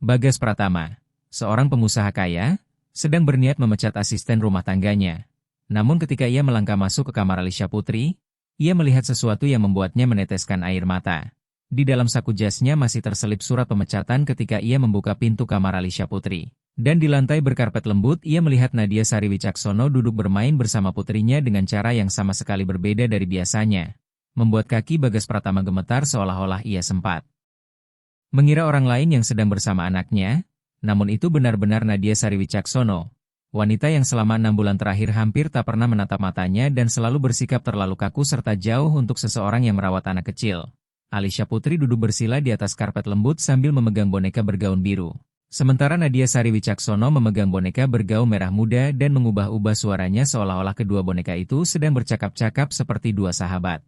Bagas Pratama, seorang pengusaha kaya, sedang berniat memecat asisten rumah tangganya. Namun ketika ia melangkah masuk ke kamar Alisha Putri, ia melihat sesuatu yang membuatnya meneteskan air mata. Di dalam saku jasnya masih terselip surat pemecatan ketika ia membuka pintu kamar Alisha Putri. Dan di lantai berkarpet lembut ia melihat Nadia Sari Wicaksono duduk bermain bersama putrinya dengan cara yang sama sekali berbeda dari biasanya. Membuat kaki Bagas Pratama gemetar seolah-olah ia sempat mengira orang lain yang sedang bersama anaknya, namun itu benar-benar Nadia Sari Wicaksono. Wanita yang selama 6 bulan terakhir hampir tak pernah menatap matanya dan selalu bersikap terlalu kaku serta jauh untuk seseorang yang merawat anak kecil. Alisha Putri duduk bersila di atas karpet lembut sambil memegang boneka bergaun biru. Sementara Nadia Sari Wicaksono memegang boneka bergaun merah muda dan mengubah-ubah suaranya seolah-olah kedua boneka itu sedang bercakap-cakap seperti dua sahabat.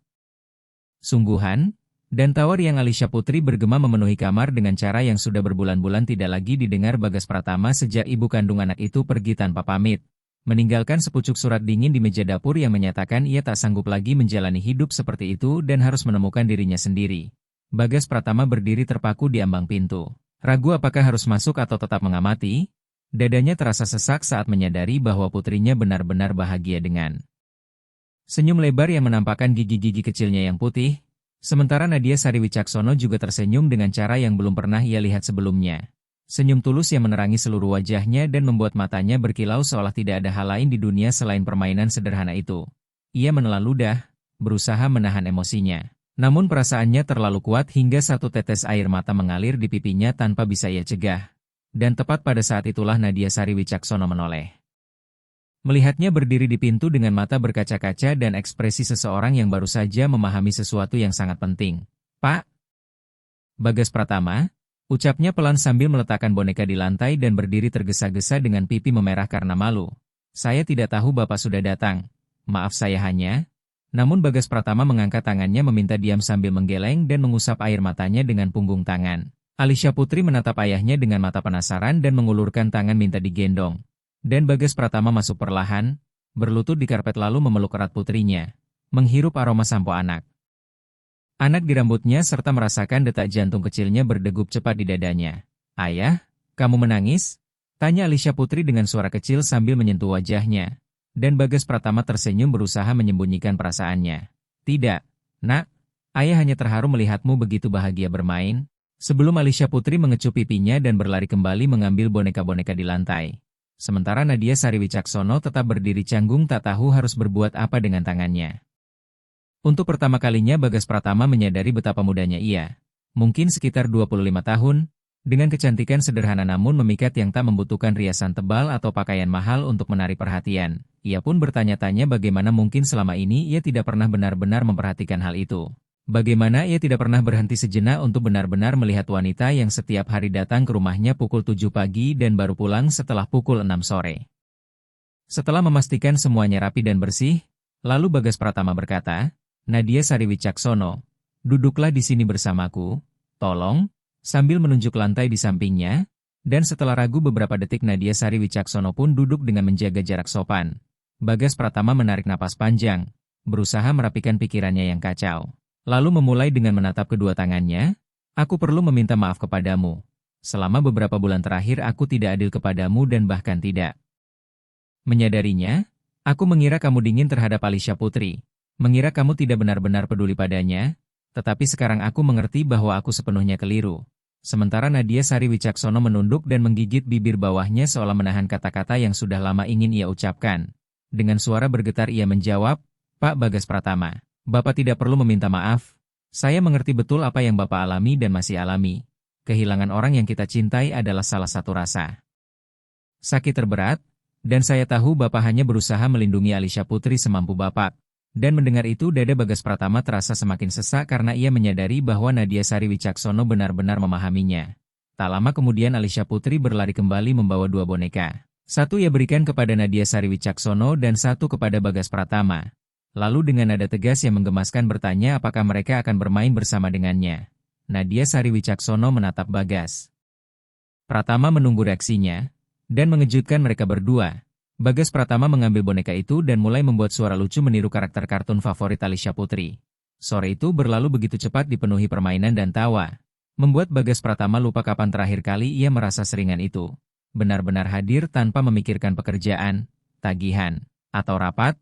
Sungguhan dan tawar yang Alisha Putri bergema memenuhi kamar dengan cara yang sudah berbulan-bulan tidak lagi didengar Bagas Pratama sejak ibu kandung anak itu pergi tanpa pamit. Meninggalkan sepucuk surat dingin di meja dapur yang menyatakan ia tak sanggup lagi menjalani hidup seperti itu dan harus menemukan dirinya sendiri. Bagas Pratama berdiri terpaku di ambang pintu. Ragu apakah harus masuk atau tetap mengamati? Dadanya terasa sesak saat menyadari bahwa putrinya benar-benar bahagia dengan senyum lebar yang menampakkan gigi-gigi kecilnya yang putih. Sementara Nadia Sari Wicaksono juga tersenyum dengan cara yang belum pernah ia lihat sebelumnya. Senyum tulus yang menerangi seluruh wajahnya dan membuat matanya berkilau seolah tidak ada hal lain di dunia selain permainan sederhana itu. Ia menelan ludah, berusaha menahan emosinya. Namun perasaannya terlalu kuat hingga satu tetes air mata mengalir di pipinya tanpa bisa ia cegah. Dan tepat pada saat itulah Nadia Sari Wicaksono menoleh. Melihatnya berdiri di pintu dengan mata berkaca-kaca dan ekspresi seseorang yang baru saja memahami sesuatu yang sangat penting. "Pak." Bagas Pratama, ucapnya pelan sambil meletakkan boneka di lantai dan berdiri tergesa-gesa dengan pipi memerah karena malu. "Saya tidak tahu Bapak sudah datang. Maaf saya hanya..." Namun Bagas Pratama mengangkat tangannya meminta diam sambil menggeleng dan mengusap air matanya dengan punggung tangan. Alisha Putri menatap ayahnya dengan mata penasaran dan mengulurkan tangan minta digendong. Dan Bagas Pratama masuk perlahan, berlutut di karpet lalu memeluk erat putrinya, menghirup aroma sampo anak. Anak di rambutnya serta merasakan detak jantung kecilnya berdegup cepat di dadanya. "Ayah, kamu menangis?" tanya Alisha Putri dengan suara kecil sambil menyentuh wajahnya. Dan Bagas Pratama tersenyum berusaha menyembunyikan perasaannya. "Tidak, Nak. Ayah hanya terharu melihatmu begitu bahagia bermain." Sebelum Alisha Putri mengecup pipinya dan berlari kembali mengambil boneka-boneka di lantai. Sementara Nadia Sari Wicaksono tetap berdiri canggung tak tahu harus berbuat apa dengan tangannya. Untuk pertama kalinya Bagas Pratama menyadari betapa mudanya ia. Mungkin sekitar 25 tahun, dengan kecantikan sederhana namun memikat yang tak membutuhkan riasan tebal atau pakaian mahal untuk menarik perhatian. Ia pun bertanya-tanya bagaimana mungkin selama ini ia tidak pernah benar-benar memperhatikan hal itu. Bagaimana ia tidak pernah berhenti sejenak untuk benar-benar melihat wanita yang setiap hari datang ke rumahnya pukul 7 pagi dan baru pulang setelah pukul 6 sore. Setelah memastikan semuanya rapi dan bersih, lalu Bagas Pratama berkata, "Nadia Sari Wicaksono, duduklah di sini bersamaku, tolong," sambil menunjuk lantai di sampingnya, dan setelah ragu beberapa detik Nadia Sari Wicaksono pun duduk dengan menjaga jarak sopan. Bagas Pratama menarik napas panjang, berusaha merapikan pikirannya yang kacau. Lalu memulai dengan menatap kedua tangannya, "Aku perlu meminta maaf kepadamu. Selama beberapa bulan terakhir aku tidak adil kepadamu dan bahkan tidak menyadarinya. Aku mengira kamu dingin terhadap Alisha Putri. Mengira kamu tidak benar-benar peduli padanya. Tetapi sekarang aku mengerti bahwa aku sepenuhnya keliru." Sementara Nadia Sari Wicaksono menunduk dan menggigit bibir bawahnya seolah menahan kata-kata yang sudah lama ingin ia ucapkan. Dengan suara bergetar ia menjawab, "Pak Bagas Pratama. Bapak tidak perlu meminta maaf. Saya mengerti betul apa yang Bapak alami dan masih alami. Kehilangan orang yang kita cintai adalah salah satu rasa sakit terberat, dan saya tahu Bapak hanya berusaha melindungi Alisha Putri semampu Bapak." Dan mendengar itu dada Bagas Pratama terasa semakin sesak karena ia menyadari bahwa Nadia Sari Wicaksono benar-benar memahaminya. Tak lama kemudian Alisha Putri berlari kembali membawa 2 boneka. Satu ia berikan kepada Nadia Sari Wicaksono dan satu kepada Bagas Pratama. Lalu dengan nada tegas yang menggemaskan bertanya apakah mereka akan bermain bersama dengannya. Nadia Sari Wicaksono menatap Bagas Pratama menunggu reaksinya, dan mengejutkan mereka berdua. Bagas Pratama mengambil boneka itu dan mulai membuat suara lucu meniru karakter kartun favorit Alisha Putri. Sore itu berlalu begitu cepat dipenuhi permainan dan tawa. Membuat Bagas Pratama lupa kapan terakhir kali ia merasa seringan itu. Benar-benar hadir tanpa memikirkan pekerjaan, tagihan, atau rapat.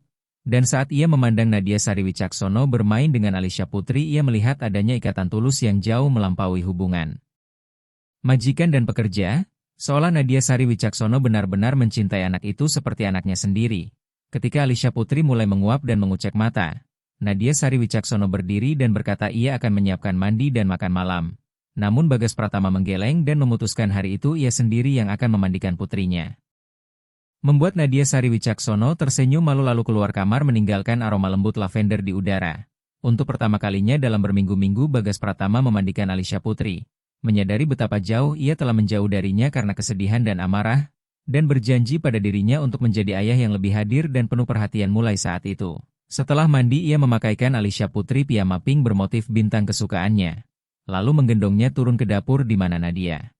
Dan saat ia memandang Nadia Sari Wicaksono bermain dengan Alisha Putri, ia melihat adanya ikatan tulus yang jauh melampaui hubungan majikan dan pekerja, seolah Nadia Sari Wicaksono benar-benar mencintai anak itu seperti anaknya sendiri. Ketika Alisha Putri mulai menguap dan mengucek mata, Nadia Sari Wicaksono berdiri dan berkata ia akan menyiapkan mandi dan makan malam. Namun Bagas Pratama menggeleng dan memutuskan hari itu ia sendiri yang akan memandikan putrinya. Membuat Nadia Sari Wicaksono tersenyum lalu keluar kamar meninggalkan aroma lembut lavender di udara. Untuk pertama kalinya dalam berminggu-minggu Bagas Pratama memandikan Alisha Putri. Menyadari betapa jauh ia telah menjauh darinya karena kesedihan dan amarah, dan berjanji pada dirinya untuk menjadi ayah yang lebih hadir dan penuh perhatian mulai saat itu. Setelah mandi ia memakaikan Alisha Putri piyama pink bermotif bintang kesukaannya. Lalu menggendongnya turun ke dapur di mana Nadia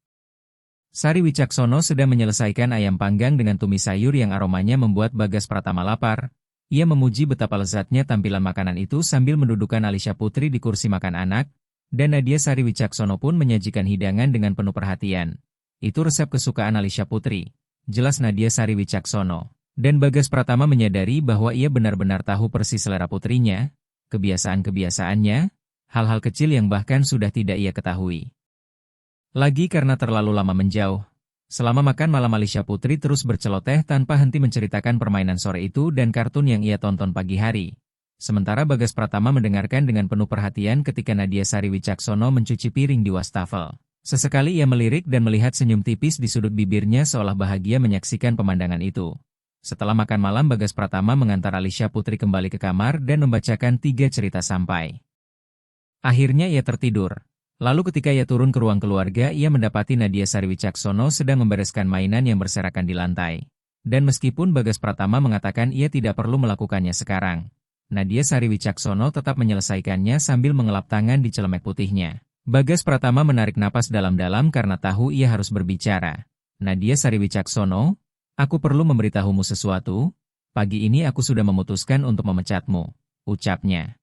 Sari Wicaksono sedang menyelesaikan ayam panggang dengan tumis sayur yang aromanya membuat Bagas Pratama lapar. Ia memuji betapa lezatnya tampilan makanan itu sambil mendudukkan Alisha Putri di kursi makan anak, dan Nadia Sari Wicaksono pun menyajikan hidangan dengan penuh perhatian. Itu resep kesukaan Alisha Putri, jelas Nadia Sari Wicaksono. Dan Bagas Pratama menyadari bahwa ia benar-benar tahu persis selera putrinya, kebiasaan-kebiasaannya, hal-hal kecil yang bahkan sudah tidak ia ketahui lagi karena terlalu lama menjauh. Selama makan malam Alisha Putri terus berceloteh tanpa henti menceritakan permainan sore itu dan kartun yang ia tonton pagi hari. Sementara Bagas Pratama mendengarkan dengan penuh perhatian ketika Nadia Sari Wicaksono mencuci piring di wastafel. Sesekali ia melirik dan melihat senyum tipis di sudut bibirnya seolah bahagia menyaksikan pemandangan itu. Setelah makan malam Bagas Pratama mengantar Alisha Putri kembali ke kamar dan membacakan 3 cerita sampai akhirnya ia tertidur. Lalu ketika ia turun ke ruang keluarga, ia mendapati Nadia Sari Wicaksono sedang membereskan mainan yang berserakan di lantai. Dan meskipun Bagas Pratama mengatakan ia tidak perlu melakukannya sekarang, Nadia Sari Wicaksono tetap menyelesaikannya sambil mengelap tangan di celemek putihnya. Bagas Pratama menarik napas dalam-dalam karena tahu ia harus berbicara. Nadia Sari Wicaksono, aku perlu memberitahumu sesuatu. Pagi ini aku sudah memutuskan untuk memecatmu, ucapnya.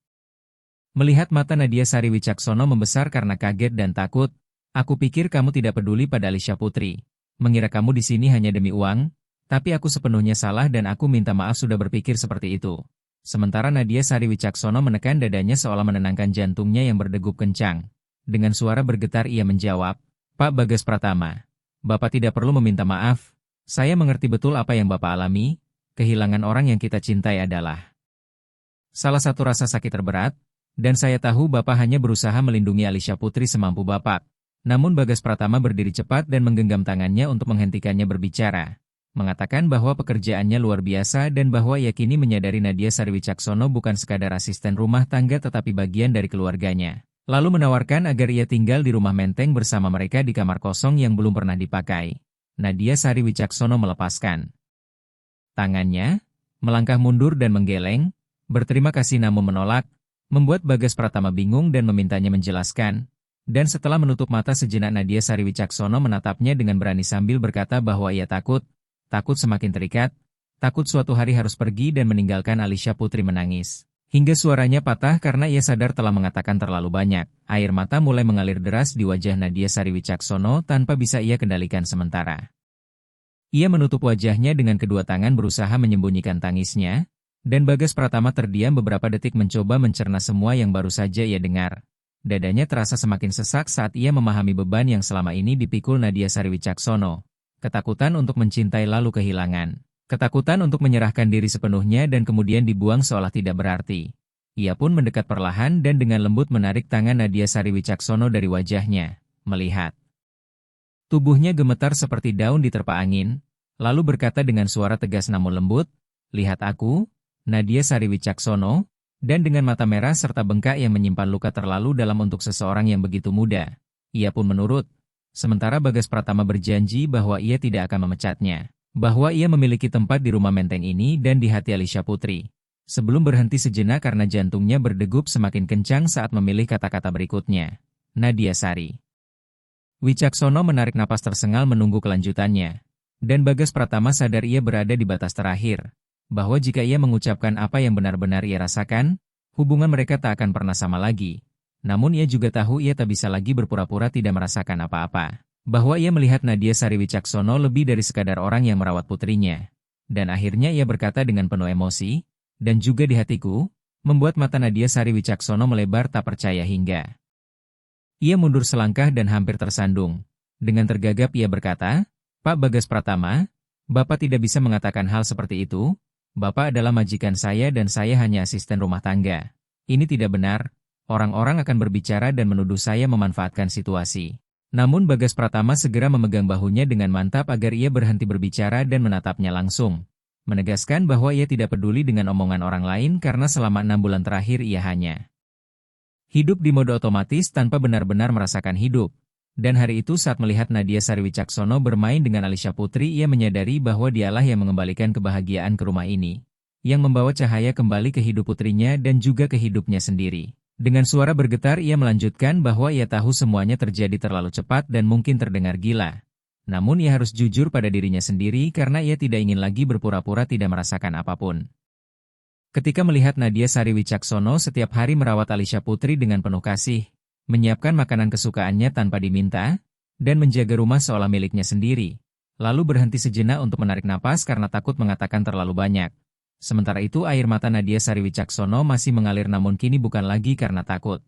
Melihat mata Nadia Sari Wicaksono membesar karena kaget dan takut, aku pikir kamu tidak peduli pada Alisha Putri. Mengira kamu di sini hanya demi uang, tapi aku sepenuhnya salah dan aku minta maaf sudah berpikir seperti itu. Sementara Nadia Sari Wicaksono menekan dadanya seolah menenangkan jantungnya yang berdegup kencang. Dengan suara bergetar ia menjawab, Pak Bagas Pratama, Bapak tidak perlu meminta maaf. Saya mengerti betul apa yang Bapak alami, kehilangan orang yang kita cintai adalah salah satu rasa sakit terberat. Dan saya tahu Bapak hanya berusaha melindungi Alisha Putri semampu Bapak. Namun Bagas Pratama berdiri cepat dan menggenggam tangannya untuk menghentikannya berbicara. Mengatakan bahwa pekerjaannya luar biasa dan bahwa ia kini menyadari Nadia Sari Wicaksono bukan sekadar asisten rumah tangga tetapi bagian dari keluarganya. Lalu menawarkan agar ia tinggal di rumah menteng bersama mereka di kamar kosong yang belum pernah dipakai. Nadia Sari Wicaksono melepaskan tangannya, melangkah mundur dan menggeleng, berterima kasih namun menolak. Membuat Bagas Pratama bingung dan memintanya menjelaskan. Dan setelah menutup mata sejenak Nadia Sari Wicaksono menatapnya dengan berani sambil berkata bahwa ia takut semakin terikat, takut suatu hari harus pergi dan meninggalkan Alisha Putri menangis. Hingga suaranya patah karena ia sadar telah mengatakan terlalu banyak. Air mata mulai mengalir deras di wajah Nadia Sari Wicaksono tanpa bisa ia kendalikan sementara. Ia menutup wajahnya dengan kedua tangan berusaha menyembunyikan tangisnya. Dan Bagas Pratama terdiam beberapa detik mencoba mencerna semua yang baru saja ia dengar. Dadanya terasa semakin sesak saat ia memahami beban yang selama ini dipikul Nadia Sari Wicaksono. Ketakutan untuk mencintai lalu kehilangan. Ketakutan untuk menyerahkan diri sepenuhnya dan kemudian dibuang seolah tidak berarti. Ia pun mendekat perlahan dan dengan lembut menarik tangan Nadia Sari Wicaksono dari wajahnya. Melihat tubuhnya gemetar seperti daun diterpa angin. Lalu berkata dengan suara tegas namun lembut, lihat aku, Nadia Sari Wicaksono, dan dengan mata merah serta bengkak yang menyimpan luka terlalu dalam untuk seseorang yang begitu muda. Ia pun menurut. Sementara Bagas Pratama berjanji bahwa ia tidak akan memecatnya. Bahwa ia memiliki tempat di rumah menteng ini dan di hati Alisha Putri. Sebelum berhenti sejenak karena jantungnya berdegup semakin kencang saat memilih kata-kata berikutnya. Nadia Sari Wicaksono menarik napas tersengal menunggu kelanjutannya. Dan Bagas Pratama sadar ia berada di batas terakhir. Bahwa jika ia mengucapkan apa yang benar-benar ia rasakan, hubungan mereka tak akan pernah sama lagi. Namun ia juga tahu ia tak bisa lagi berpura-pura tidak merasakan apa-apa. Bahwa ia melihat Nadia Sari Wicaksono lebih dari sekadar orang yang merawat putrinya. Dan akhirnya ia berkata dengan penuh emosi, dan juga di hatiku, membuat mata Nadia Sari Wicaksono melebar tak percaya hingga. Ia mundur selangkah dan hampir tersandung. Dengan tergagap ia berkata, "Pak Bagas Pratama, Bapak tidak bisa mengatakan hal seperti itu. Bapak adalah majikan saya dan saya hanya asisten rumah tangga. Ini tidak benar. Orang-orang akan berbicara dan menuduh saya memanfaatkan situasi." Namun Bagas Pratama segera memegang bahunya dengan mantap agar ia berhenti berbicara dan menatapnya langsung. Menegaskan bahwa ia tidak peduli dengan omongan orang lain karena selama 6 bulan terakhir ia hanya hidup di mode otomatis tanpa benar-benar merasakan hidup. Dan hari itu saat melihat Nadia Sari Wicaksono bermain dengan Alisha Putri, ia menyadari bahwa dialah yang mengembalikan kebahagiaan ke rumah ini. Yang membawa cahaya kembali ke hidup putrinya dan juga ke hidupnya sendiri. Dengan suara bergetar ia melanjutkan bahwa ia tahu semuanya terjadi terlalu cepat dan mungkin terdengar gila. Namun ia harus jujur pada dirinya sendiri karena ia tidak ingin lagi berpura-pura tidak merasakan apapun. Ketika melihat Nadia Sari Wicaksono setiap hari merawat Alisha Putri dengan penuh kasih, menyiapkan makanan kesukaannya tanpa diminta, dan menjaga rumah seolah miliknya sendiri, lalu berhenti sejenak untuk menarik napas karena takut mengatakan terlalu banyak. Sementara itu air mata Nadia Sari Wicaksono masih mengalir namun kini bukan lagi karena takut.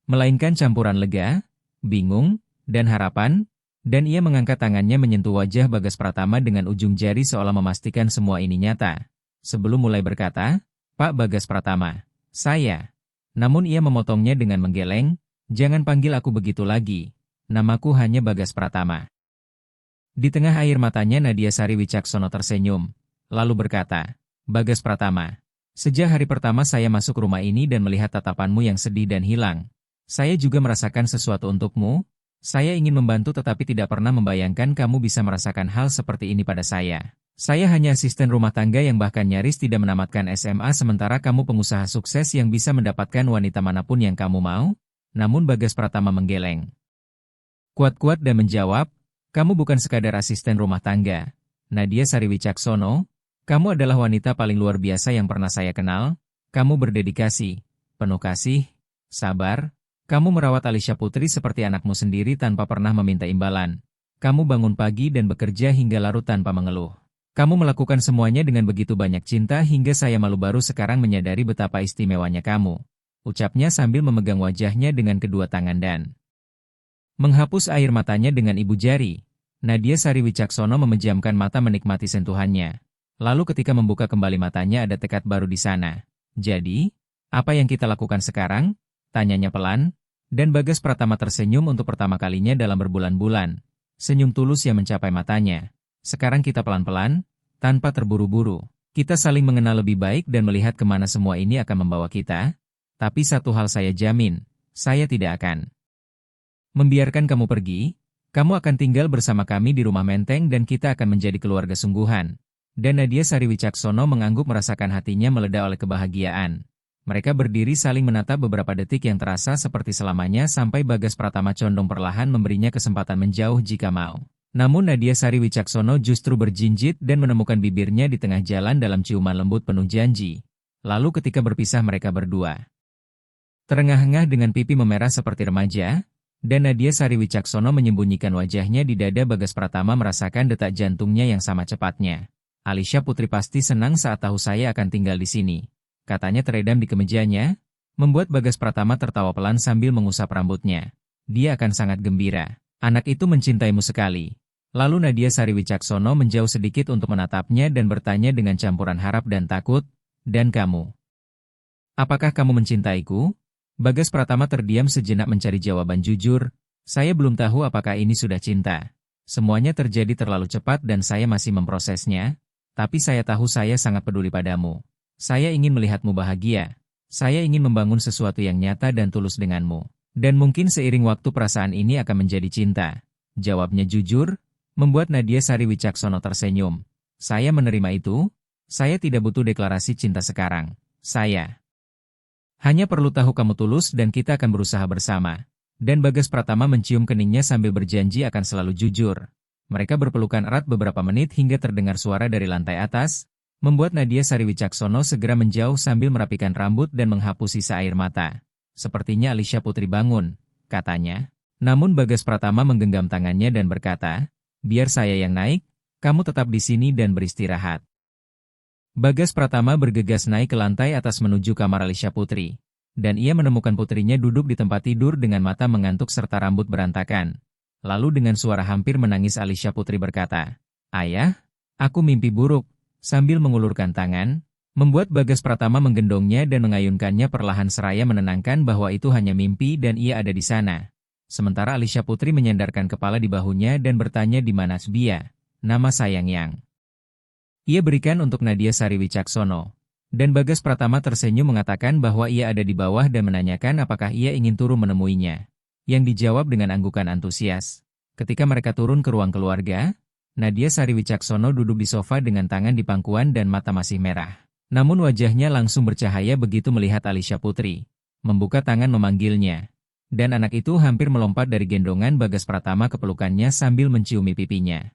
Melainkan campuran lega, bingung, dan harapan, dan ia mengangkat tangannya menyentuh wajah Bagas Pratama dengan ujung jari seolah memastikan semua ini nyata. Sebelum mulai berkata, "Pak Bagas Pratama, saya." Namun ia memotongnya dengan menggeleng, "Jangan panggil aku begitu lagi. Namaku hanya Bagas Pratama." Di tengah air matanya Nadia Sari Wicaksono tersenyum, lalu berkata, "Bagas Pratama, sejak hari pertama saya masuk rumah ini dan melihat tatapanmu yang sedih dan hilang, saya juga merasakan sesuatu untukmu. Saya ingin membantu tetapi tidak pernah membayangkan kamu bisa merasakan hal seperti ini pada saya. Saya hanya asisten rumah tangga yang bahkan nyaris tidak menamatkan SMA sementara kamu pengusaha sukses yang bisa mendapatkan wanita manapun yang kamu mau." Namun Bagas Pratama menggeleng kuat-kuat dan menjawab, "Kamu bukan sekadar asisten rumah tangga. Nadia Sari Wicaksono, kamu adalah wanita paling luar biasa yang pernah saya kenal. Kamu berdedikasi, penuh kasih, sabar. Kamu merawat Alisha Putri seperti anakmu sendiri tanpa pernah meminta imbalan. Kamu bangun pagi dan bekerja hingga larut tanpa mengeluh. Kamu melakukan semuanya dengan begitu banyak cinta hingga saya malu baru sekarang menyadari betapa istimewanya kamu." Ucapnya sambil memegang wajahnya dengan kedua tangan dan menghapus air matanya dengan ibu jari. Nadia Sari Wicaksono memejamkan mata menikmati sentuhannya. Lalu ketika membuka kembali matanya ada tekad baru di sana. "Jadi, apa yang kita lakukan sekarang?" Tanyanya pelan, dan Bagas Pratama tersenyum untuk pertama kalinya dalam berbulan-bulan. Senyum tulus yang mencapai matanya. "Sekarang kita pelan-pelan, tanpa terburu-buru. Kita saling mengenal lebih baik dan melihat kemana semua ini akan membawa kita. Tapi satu hal saya jamin, saya tidak akan membiarkan kamu pergi. Kamu akan tinggal bersama kami di rumah Menteng dan kita akan menjadi keluarga sungguhan." Dan Nadia Sari Wicaksono mengangguk merasakan hatinya meledak oleh kebahagiaan. Mereka berdiri saling menatap beberapa detik yang terasa seperti selamanya sampai Bagas Pratama condong perlahan memberinya kesempatan menjauh jika mau. Namun Nadia Sari Wicaksono justru berjinjit dan menemukan bibirnya di tengah jalan dalam ciuman lembut penuh janji. Lalu ketika berpisah mereka berdua terengah-engah dengan pipi memerah seperti remaja, dan Nadia Sari Wicaksono menyembunyikan wajahnya di dada Bagas Pratama merasakan detak jantungnya yang sama cepatnya. "Alisha Putri pasti senang saat tahu saya akan tinggal di sini," katanya teredam di kemejanya, membuat Bagas Pratama tertawa pelan sambil mengusap rambutnya. "Dia akan sangat gembira. Anak itu mencintaimu sekali." Lalu Nadia Sari Wicaksono menjauh sedikit untuk menatapnya dan bertanya dengan campuran harap dan takut, "Dan kamu? Apakah kamu mencintaiku?" Bagas Pratama terdiam sejenak mencari jawaban jujur, "Saya belum tahu apakah ini sudah cinta. Semuanya terjadi terlalu cepat dan saya masih memprosesnya, tapi saya tahu saya sangat peduli padamu. Saya ingin melihatmu bahagia. Saya ingin membangun sesuatu yang nyata dan tulus denganmu. Dan mungkin seiring waktu perasaan ini akan menjadi cinta." Jawabnya jujur, membuat Nadia Sari Wicaksono tersenyum. "Saya menerima itu. Saya tidak butuh deklarasi cinta sekarang. Saya hanya perlu tahu kamu tulus dan kita akan berusaha bersama." Dan Bagas Pratama mencium keningnya sambil berjanji akan selalu jujur. Mereka berpelukan erat beberapa menit hingga terdengar suara dari lantai atas, membuat Nadia Sari Wicaksono segera menjauh sambil merapikan rambut dan menghapus sisa air mata. Sepertinya Alisya Putri bangun, katanya. Namun Bagas Pratama menggenggam tangannya dan berkata, biar saya yang naik, kamu tetap di sini dan beristirahat. Bagas Pratama bergegas naik ke lantai atas menuju kamar Alisya Putri. Dan ia menemukan putrinya duduk di tempat tidur dengan mata mengantuk serta rambut berantakan. Lalu dengan suara hampir menangis Alisya Putri berkata, Ayah, aku mimpi buruk, sambil mengulurkan tangan, membuat Bagas Pratama menggendongnya dan mengayunkannya perlahan seraya menenangkan bahwa itu hanya mimpi dan ia ada di sana. Sementara Alisya Putri menyandarkan kepala di bahunya dan bertanya di mana Sbia, nama sayang yang ia berikan untuk Nadia Sari Wicaksono. Dan Bagas Pratama tersenyum mengatakan bahwa ia ada di bawah dan menanyakan apakah ia ingin turun menemuinya. Yang dijawab dengan anggukan antusias. Ketika mereka turun ke ruang keluarga, Nadia Sari Wicaksono duduk di sofa dengan tangan di pangkuan dan mata masih merah. Namun wajahnya langsung bercahaya begitu melihat Alisya Putri. Membuka tangan memanggilnya. Dan anak itu hampir melompat dari gendongan Bagas Pratama ke pelukannya sambil menciumi pipinya.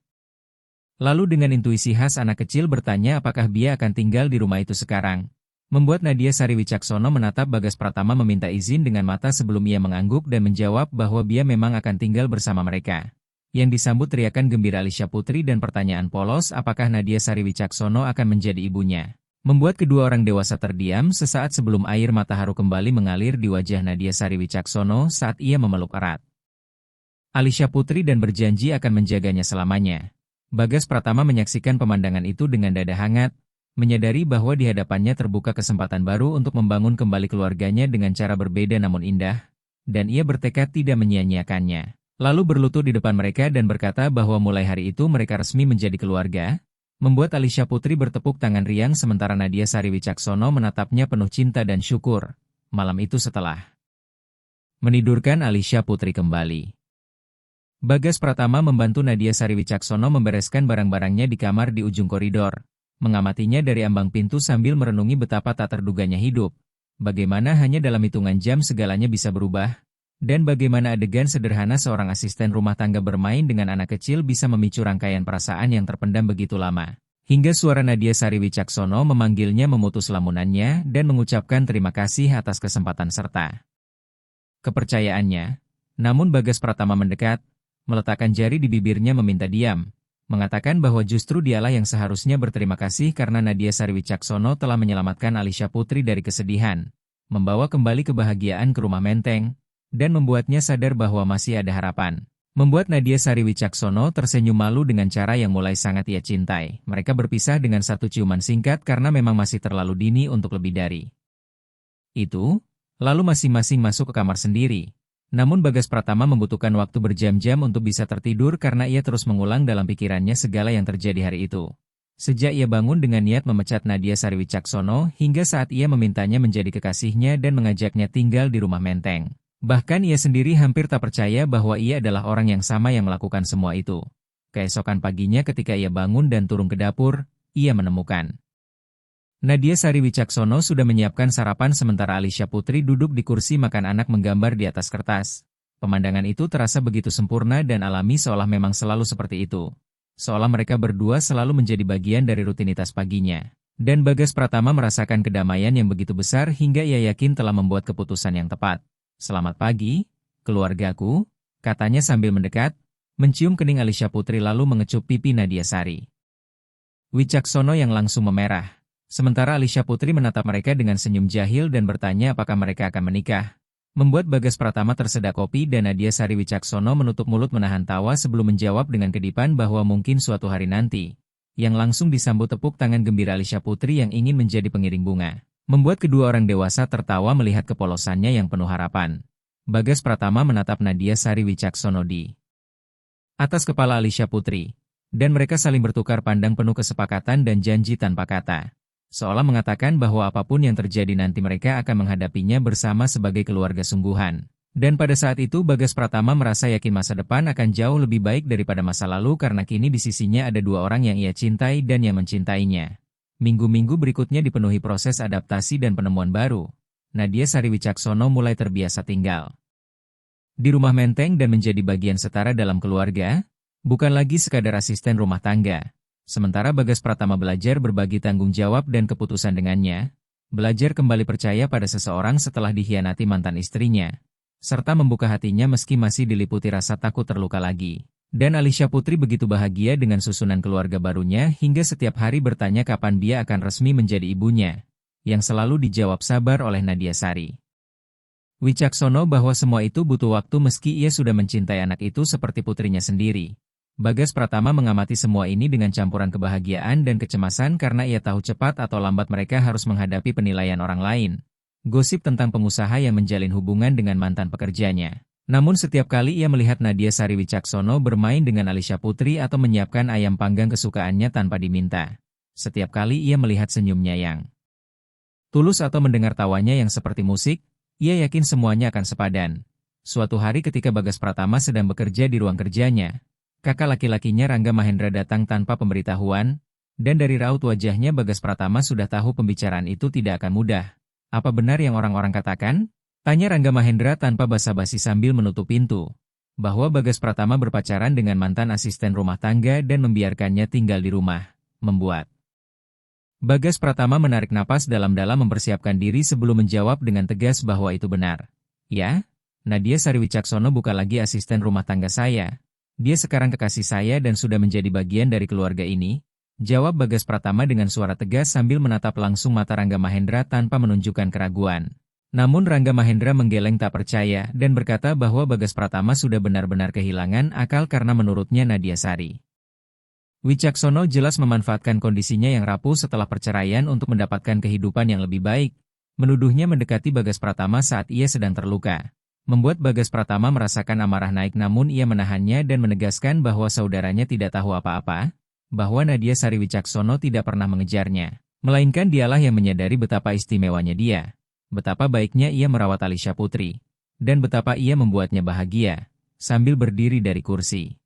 Lalu dengan intuisi khas anak kecil bertanya apakah dia akan tinggal di rumah itu sekarang. Membuat Nadia Sari Wicaksono menatap Bagas Pratama meminta izin dengan mata sebelum ia mengangguk dan menjawab bahwa dia memang akan tinggal bersama mereka. Yang disambut teriakan gembira Alisya Putri dan pertanyaan polos apakah Nadia Sari Wicaksono akan menjadi ibunya. Membuat kedua orang dewasa terdiam sesaat sebelum air mata haru kembali mengalir di wajah Nadia Sari Wicaksono saat ia memeluk erat Alisya Putri dan berjanji akan menjaganya selamanya. Bagas Pratama menyaksikan pemandangan itu dengan dada hangat, menyadari bahwa di hadapannya terbuka kesempatan baru untuk membangun kembali keluarganya dengan cara berbeda namun indah, dan ia bertekad tidak menyia-nyiakannya. Lalu berlutut di depan mereka dan berkata bahwa mulai hari itu mereka resmi menjadi keluarga. Membuat Alisya Putri bertepuk tangan riang sementara Nadia Sari Wicaksono menatapnya penuh cinta dan syukur. Malam itu setelah menidurkan Alisya Putri kembali, Bagas Pratama membantu Nadia Sari Wicaksono membereskan barang-barangnya di kamar di ujung koridor. Mengamatinya dari ambang pintu sambil merenungi betapa tak terduganya hidup. Bagaimana hanya dalam hitungan jam segalanya bisa berubah. Dan bagaimana adegan sederhana seorang asisten rumah tangga bermain dengan anak kecil bisa memicu rangkaian perasaan yang terpendam begitu lama. Hingga suara Nadia Sari Wicaksono memanggilnya memutus lamunannya dan mengucapkan terima kasih atas kesempatan serta kepercayaannya. Namun Bagas Pratama mendekat, meletakkan jari di bibirnya meminta diam, mengatakan bahwa justru dialah yang seharusnya berterima kasih karena Nadia Sari Wicaksono telah menyelamatkan Alisya Putri dari kesedihan, membawa kembali kebahagiaan ke rumah Menteng, dan membuatnya sadar bahwa masih ada harapan. Membuat Nadia Sari Wicaksono tersenyum malu dengan cara yang mulai sangat ia cintai. Mereka berpisah dengan satu ciuman singkat karena memang masih terlalu dini untuk lebih dari itu, lalu masing-masing masuk ke kamar sendiri. Namun Bagas Pratama membutuhkan waktu berjam-jam untuk bisa tertidur karena ia terus mengulang dalam pikirannya segala yang terjadi hari itu. Sejak ia bangun dengan niat memecat Nadia Sari Wicaksono hingga saat ia memintanya menjadi kekasihnya dan mengajaknya tinggal di rumah Menteng. Bahkan ia sendiri hampir tak percaya bahwa ia adalah orang yang sama yang melakukan semua itu. Keesokan paginya ketika ia bangun dan turun ke dapur, ia menemukan Nadia Sari Wicaksono sudah menyiapkan sarapan sementara Alisya Putri duduk di kursi makan anak menggambar di atas kertas. Pemandangan itu terasa begitu sempurna dan alami seolah memang selalu seperti itu. Seolah mereka berdua selalu menjadi bagian dari rutinitas paginya. Dan Bagas Pratama merasakan kedamaian yang begitu besar hingga ia yakin telah membuat keputusan yang tepat. Selamat pagi, keluargaku, katanya sambil mendekat, mencium kening Alisya Putri lalu mengecup pipi Nadia Sari Wicaksono yang langsung memerah. Sementara Alisya Putri menatap mereka dengan senyum jahil dan bertanya apakah mereka akan menikah. Membuat Bagas Pratama tersedak kopi dan Nadia Sari Wicaksono menutup mulut menahan tawa sebelum menjawab dengan kedipan bahwa mungkin suatu hari nanti. Yang langsung disambut tepuk tangan gembira Alisya Putri yang ingin menjadi pengiring bunga. Membuat kedua orang dewasa tertawa melihat kepolosannya yang penuh harapan. Bagas Pratama menatap Nadia Sari Wicaksono di atas kepala Alisya Putri. Dan mereka saling bertukar pandang penuh kesepakatan dan janji tanpa kata. Seolah mengatakan bahwa apapun yang terjadi nanti mereka akan menghadapinya bersama sebagai keluarga sungguhan. Dan pada saat itu Bagas Pratama merasa yakin masa depan akan jauh lebih baik daripada masa lalu karena kini di sisinya ada dua orang yang ia cintai dan yang mencintainya. Minggu-minggu berikutnya dipenuhi proses adaptasi dan penemuan baru. Nadia Sari Wicaksono mulai terbiasa tinggal di rumah Menteng dan menjadi bagian setara dalam keluarga, bukan lagi sekadar asisten rumah tangga. Sementara Bagas Pratama belajar berbagi tanggung jawab dan keputusan dengannya, belajar kembali percaya pada seseorang setelah dikhianati mantan istrinya, serta membuka hatinya meski masih diliputi rasa takut terluka lagi. Dan Alisha Putri begitu bahagia dengan susunan keluarga barunya hingga setiap hari bertanya kapan dia akan resmi menjadi ibunya, yang selalu dijawab sabar oleh Nadia Sari. Wicaksono bahwa semua itu butuh waktu meski ia sudah mencintai anak itu seperti putrinya sendiri. Bagas Pratama mengamati semua ini dengan campuran kebahagiaan dan kecemasan karena ia tahu cepat atau lambat mereka harus menghadapi penilaian orang lain. Gosip tentang pengusaha yang menjalin hubungan dengan mantan pekerjanya. Namun setiap kali ia melihat Nadia Sari Wicaksono bermain dengan Alisha Putri atau menyiapkan ayam panggang kesukaannya tanpa diminta. Setiap kali ia melihat senyumnya yang tulus atau mendengar tawanya yang seperti musik, ia yakin semuanya akan sepadan. Suatu hari ketika Bagas Pratama sedang bekerja di ruang kerjanya, kakak laki-lakinya Rangga Mahendra datang tanpa pemberitahuan, dan dari raut wajahnya Bagas Pratama sudah tahu pembicaraan itu tidak akan mudah. Apa benar yang orang-orang katakan? Tanya Rangga Mahendra tanpa basa-basi sambil menutup pintu, bahwa Bagas Pratama berpacaran dengan mantan asisten rumah tangga dan membiarkannya tinggal di rumah, membuat Bagas Pratama menarik napas dalam-dalam mempersiapkan diri sebelum menjawab dengan tegas bahwa itu benar. Ya, Nadia Sari Wicaksono bukan lagi asisten rumah tangga saya. Dia sekarang kekasih saya dan sudah menjadi bagian dari keluarga ini, jawab Bagas Pratama dengan suara tegas sambil menatap langsung mata Rangga Mahendra tanpa menunjukkan keraguan. Namun Rangga Mahendra menggeleng tak percaya dan berkata bahwa Bagas Pratama sudah benar-benar kehilangan akal karena menurutnya Nadia Sari Wicaksono jelas memanfaatkan kondisinya yang rapuh setelah perceraian untuk mendapatkan kehidupan yang lebih baik. Menuduhnya mendekati Bagas Pratama saat ia sedang terluka. Membuat Bagas Pratama merasakan amarah naik namun ia menahannya dan menegaskan bahwa saudaranya tidak tahu apa-apa, bahwa Nadia Sari Wicaksono tidak pernah mengejarnya, melainkan dialah yang menyadari betapa istimewanya dia. Betapa baiknya ia merawat Alisha Putri, dan betapa ia membuatnya bahagia, sambil berdiri dari kursi.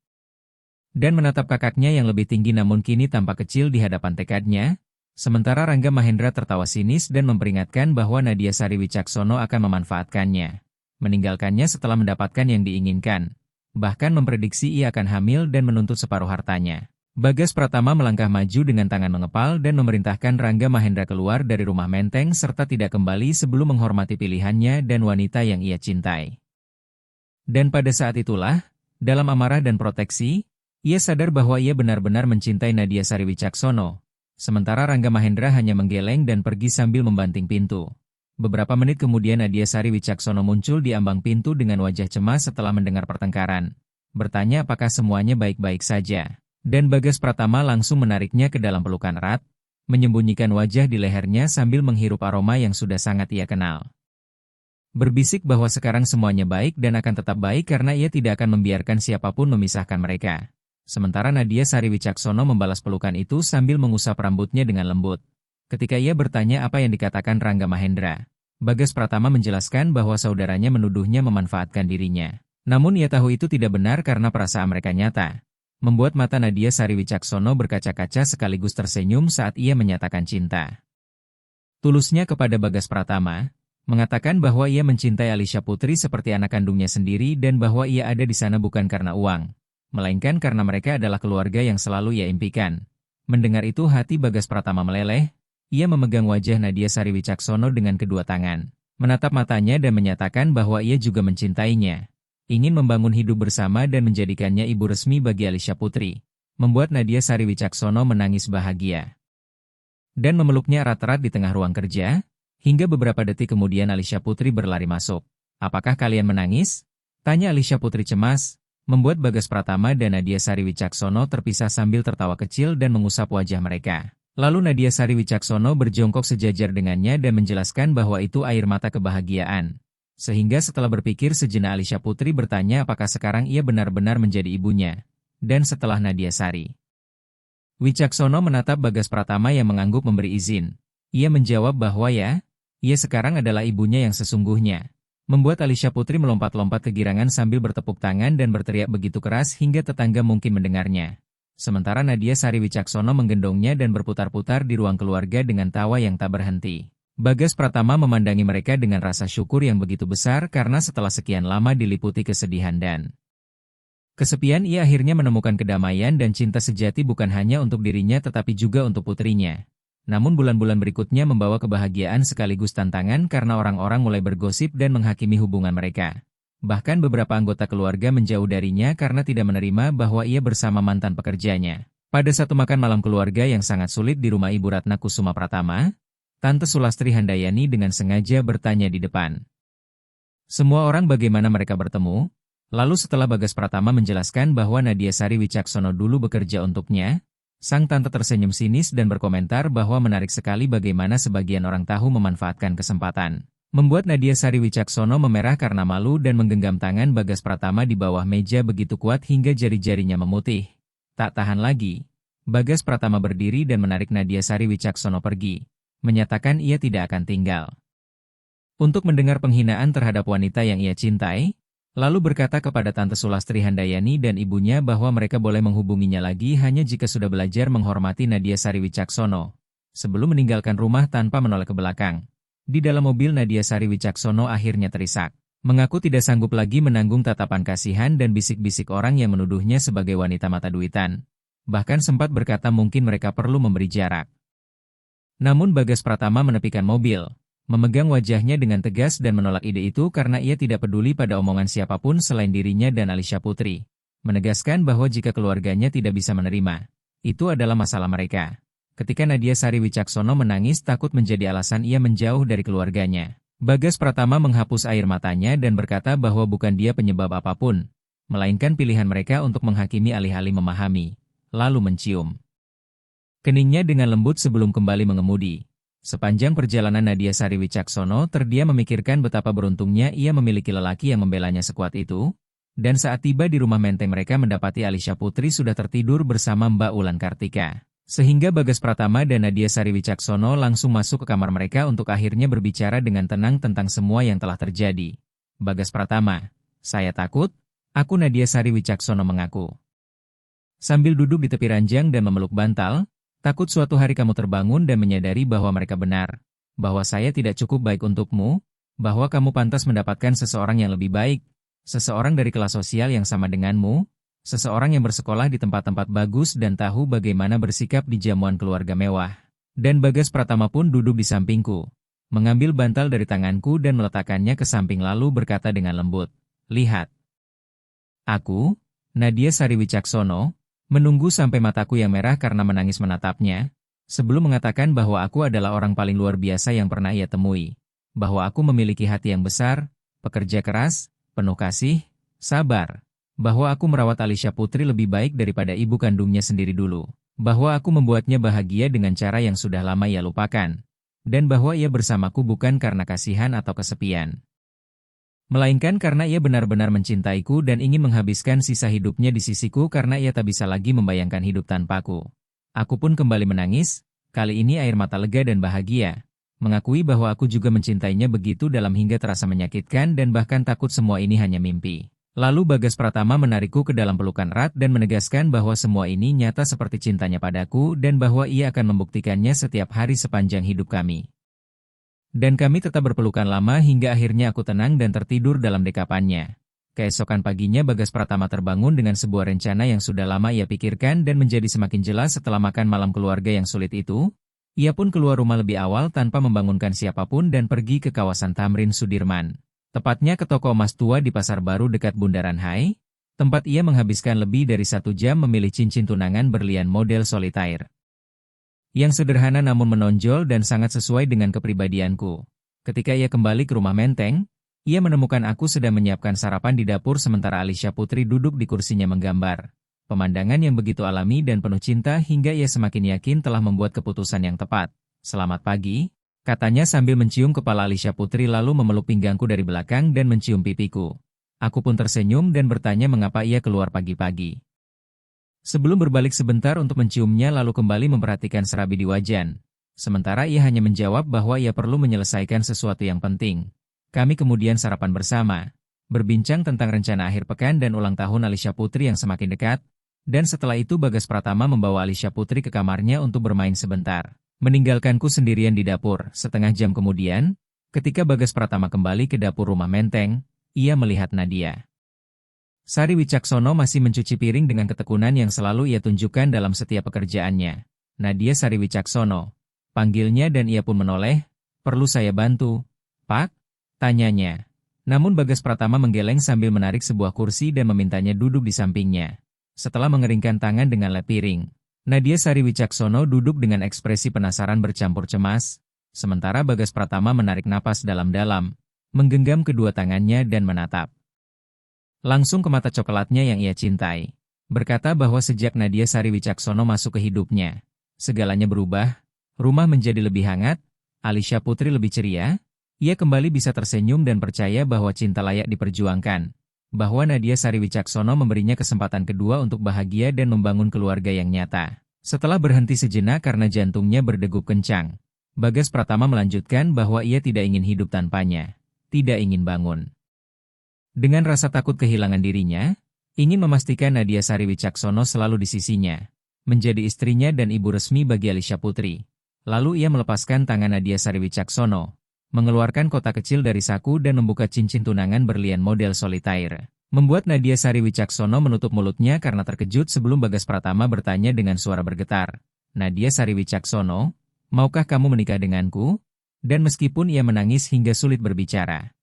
Dan menatap kakaknya yang lebih tinggi namun kini tampak kecil di hadapan tekadnya, sementara Rangga Mahendra tertawa sinis dan memperingatkan bahwa Nadia Sari Wicaksono akan memanfaatkannya, meninggalkannya setelah mendapatkan yang diinginkan, bahkan memprediksi ia akan hamil dan menuntut separuh hartanya. Bagas Pratama melangkah maju dengan tangan mengepal dan memerintahkan Rangga Mahendra keluar dari rumah menteng serta tidak kembali sebelum menghormati pilihannya dan wanita yang ia cintai. Dan pada saat itulah, dalam amarah dan proteksi, ia sadar bahwa ia benar-benar mencintai Nadia Sari Wicaksono, sementara Rangga Mahendra hanya menggeleng dan pergi sambil membanting pintu. Beberapa menit kemudian Nadia Sari Wicaksono muncul di ambang pintu dengan wajah cemas setelah mendengar pertengkaran, bertanya apakah semuanya baik-baik saja. Dan Bagas Pratama langsung menariknya ke dalam pelukan erat, menyembunyikan wajah di lehernya sambil menghirup aroma yang sudah sangat ia kenal. Berbisik bahwa sekarang semuanya baik dan akan tetap baik karena ia tidak akan membiarkan siapapun memisahkan mereka. Sementara Nadia Sari Wicaksono membalas pelukan itu sambil mengusap rambutnya dengan lembut. Ketika ia bertanya apa yang dikatakan Rangga Mahendra, Bagas Pratama menjelaskan bahwa saudaranya menuduhnya memanfaatkan dirinya. Namun ia tahu itu tidak benar karena perasaan mereka nyata. Membuat mata Nadia Sari Wicaksono berkaca-kaca sekaligus tersenyum saat ia menyatakan cinta tulusnya kepada Bagas Pratama, mengatakan bahwa ia mencintai Alisha Putri seperti anak kandungnya sendiri dan bahwa ia ada di sana bukan karena uang, melainkan karena mereka adalah keluarga yang selalu ia impikan. Mendengar itu hati Bagas Pratama meleleh, ia memegang wajah Nadia Sari Wicaksono dengan kedua tangan, menatap matanya dan menyatakan bahwa ia juga mencintainya. Ingin membangun hidup bersama dan menjadikannya ibu resmi bagi Alisha Putri, membuat Nadia Sari Wicaksono menangis bahagia. Dan memeluknya erat-erat di tengah ruang kerja, hingga beberapa detik kemudian Alisha Putri berlari masuk. Apakah kalian menangis? Tanya Alisha Putri cemas, membuat Bagas Pratama dan Nadia Sari Wicaksono terpisah sambil tertawa kecil dan mengusap wajah mereka. Lalu Nadia Sari Wicaksono berjongkok sejajar dengannya dan menjelaskan bahwa itu air mata kebahagiaan. Sehingga setelah berpikir sejenak Alisha Putri bertanya apakah sekarang ia benar-benar menjadi ibunya. Dan setelah Nadia Sari Wicaksono menatap Bagas Pratama yang mengangguk memberi izin. Ia menjawab bahwa ya, ia sekarang adalah ibunya yang sesungguhnya. Membuat Alisha Putri melompat-lompat kegirangan sambil bertepuk tangan dan berteriak begitu keras hingga tetangga mungkin mendengarnya. Sementara Nadia Sari Wicaksono menggendongnya dan berputar-putar di ruang keluarga dengan tawa yang tak berhenti. Bagas Pratama memandangi mereka dengan rasa syukur yang begitu besar karena setelah sekian lama diliputi kesedihan dan kesepian ia akhirnya menemukan kedamaian dan cinta sejati bukan hanya untuk dirinya tetapi juga untuk putrinya. Namun bulan-bulan berikutnya membawa kebahagiaan sekaligus tantangan karena orang-orang mulai bergosip dan menghakimi hubungan mereka. Bahkan beberapa anggota keluarga menjauh darinya karena tidak menerima bahwa ia bersama mantan pekerjanya. Pada satu makan malam keluarga yang sangat sulit di rumah Ibu Ratna Kusuma Pratama, Tante Sulastri Handayani dengan sengaja bertanya di depan. Semua orang bagaimana mereka bertemu. Lalu setelah Bagas Pratama menjelaskan bahwa Nadia Sari Wicaksono dulu bekerja untuknya, sang tante tersenyum sinis dan berkomentar bahwa menarik sekali bagaimana sebagian orang tahu memanfaatkan kesempatan. Membuat Nadia Sari Wicaksono memerah karena malu dan menggenggam tangan Bagas Pratama di bawah meja begitu kuat hingga jari-jarinya memutih. Tak tahan lagi, Bagas Pratama berdiri dan menarik Nadia Sari Wicaksono pergi, menyatakan ia tidak akan tinggal. Untuk mendengar penghinaan terhadap wanita yang ia cintai, lalu berkata kepada Tante Sulastri Handayani dan ibunya bahwa mereka boleh menghubunginya lagi hanya jika sudah belajar menghormati Nadia Sari Wicaksono. Sebelum meninggalkan rumah tanpa menoleh ke belakang. Di dalam mobil Nadia Sari Wicaksono akhirnya terisak. Mengaku tidak sanggup lagi menanggung tatapan kasihan dan bisik-bisik orang yang menuduhnya sebagai wanita mata duitan. Bahkan sempat berkata mungkin mereka perlu memberi jarak. Namun Bagas Pratama menepikan mobil. Memegang wajahnya dengan tegas dan menolak ide itu karena ia tidak peduli pada omongan siapapun selain dirinya dan Alisha Putri. Menegaskan bahwa jika keluarganya tidak bisa menerima, itu adalah masalah mereka. Ketika Nadia Sari Wicaksono menangis takut menjadi alasan ia menjauh dari keluarganya. Bagas Pratama menghapus air matanya dan berkata bahwa bukan dia penyebab apapun, melainkan pilihan mereka untuk menghakimi alih-alih memahami, lalu mencium keningnya dengan lembut sebelum kembali mengemudi. Sepanjang perjalanan Nadia Sari Wicaksono terdiam memikirkan betapa beruntungnya ia memiliki lelaki yang membelanya sekuat itu, dan saat tiba di rumah menteng mereka mendapati Alisha Putri sudah tertidur bersama Mbak Ulan Kartika. Sehingga Bagas Pratama dan Nadia Sari Wicaksono langsung masuk ke kamar mereka untuk akhirnya berbicara dengan tenang tentang semua yang telah terjadi. Bagas Pratama, saya takut, aku Nadia Sari Wicaksono mengaku. Sambil duduk di tepi ranjang dan memeluk bantal, takut suatu hari kamu terbangun dan menyadari bahwa mereka benar, bahwa saya tidak cukup baik untukmu, bahwa kamu pantas mendapatkan seseorang yang lebih baik, seseorang dari kelas sosial yang sama denganmu, seseorang yang bersekolah di tempat-tempat bagus dan tahu bagaimana bersikap di jamuan keluarga mewah. Dan Bagas Pratama pun duduk di sampingku, mengambil bantal dari tanganku dan meletakkannya ke samping lalu berkata dengan lembut, lihat. Aku, Nadia Sari Wicaksono, menunggu sampai mataku yang merah karena menangis menatapnya, sebelum mengatakan bahwa aku adalah orang paling luar biasa yang pernah ia temui, bahwa aku memiliki hati yang besar, pekerja keras, penuh kasih, sabar, bahwa aku merawat Alisha Putri lebih baik daripada ibu kandungnya sendiri dulu, bahwa aku membuatnya bahagia dengan cara yang sudah lama ia lupakan, dan bahwa ia bersamaku bukan karena kasihan atau kesepian, melainkan karena ia benar-benar mencintaiku dan ingin menghabiskan sisa hidupnya di sisiku karena ia tak bisa lagi membayangkan hidup tanpaku. Aku pun kembali menangis, kali ini air mata lega dan bahagia, mengakui bahwa aku juga mencintainya begitu dalam hingga terasa menyakitkan dan bahkan takut semua ini hanya mimpi. Lalu Bagas Pratama menarikku ke dalam pelukan erat dan menegaskan bahwa semua ini nyata seperti cintanya padaku dan bahwa ia akan membuktikannya setiap hari sepanjang hidup kami. Dan kami tetap berpelukan lama hingga akhirnya aku tenang dan tertidur dalam dekapannya. Keesokan paginya Bagas Pratama terbangun dengan sebuah rencana yang sudah lama ia pikirkan dan menjadi semakin jelas setelah makan malam keluarga yang sulit itu. Ia pun keluar rumah lebih awal tanpa membangunkan siapapun dan pergi ke kawasan Tamrin Sudirman. Tepatnya ke toko emas tua di Pasar Baru dekat Bundaran Hai, tempat ia menghabiskan lebih dari 1 jam memilih cincin tunangan berlian model solitaire. Yang sederhana namun menonjol dan sangat sesuai dengan kepribadianku. Ketika ia kembali ke rumah menteng, ia menemukan aku sedang menyiapkan sarapan di dapur sementara Alisha Putri duduk di kursinya menggambar. Pemandangan yang begitu alami dan penuh cinta hingga ia semakin yakin telah membuat keputusan yang tepat. Selamat pagi, katanya sambil mencium kepala Alisha Putri lalu memeluk pinggangku dari belakang dan mencium pipiku. Aku pun tersenyum dan bertanya mengapa ia keluar pagi-pagi. Sebelum berbalik sebentar untuk menciumnya lalu kembali memperhatikan serabi di wajan. Sementara ia hanya menjawab bahwa ia perlu menyelesaikan sesuatu yang penting. Kami kemudian sarapan bersama, berbincang tentang rencana akhir pekan dan ulang tahun Alisha Putri yang semakin dekat, dan setelah itu Bagas Pratama membawa Alisha Putri ke kamarnya untuk bermain sebentar. Meninggalkanku sendirian di dapur. Setengah jam kemudian, ketika Bagas Pratama kembali ke dapur rumah menteng, ia melihat Nadia Sari Wicaksono masih mencuci piring dengan ketekunan yang selalu ia tunjukkan dalam setiap pekerjaannya. Nadia Sari Wicaksono, Panggilnya dan ia pun menoleh. Perlu saya bantu, Pak? Tanyanya. Namun Bagas Pratama menggeleng sambil menarik sebuah kursi dan memintanya duduk di sampingnya. Setelah mengeringkan tangan dengan lap piring, Nadia Sari Wicaksono duduk dengan ekspresi penasaran bercampur cemas, sementara Bagas Pratama menarik napas dalam-dalam, menggenggam kedua tangannya dan menatap langsung ke mata coklatnya yang ia cintai. Berkata bahwa sejak Nadia Sari Wicaksono masuk ke hidupnya, segalanya berubah, rumah menjadi lebih hangat, Alisha Putri lebih ceria, ia kembali bisa tersenyum dan percaya bahwa cinta layak diperjuangkan. Bahwa Nadia Sari Wicaksono memberinya kesempatan kedua untuk bahagia dan membangun keluarga yang nyata. Setelah berhenti sejenak karena jantungnya berdegup kencang, Bagas Pratama melanjutkan bahwa ia tidak ingin hidup tanpanya, tidak ingin bangun. Dengan rasa takut kehilangan dirinya, ingin memastikan Nadia Sari Wicaksono selalu di sisinya, menjadi istrinya dan ibu resmi bagi Alisha Putri. Lalu ia melepaskan tangan Nadia Sari Wicaksono, mengeluarkan kotak kecil dari saku dan membuka cincin tunangan berlian model solitaire. Membuat Nadia Sari Wicaksono menutup mulutnya karena terkejut sebelum Bagas Pratama bertanya dengan suara bergetar. Nadia Sari Wicaksono, maukah kamu menikah denganku? Dan meskipun ia menangis hingga sulit berbicara,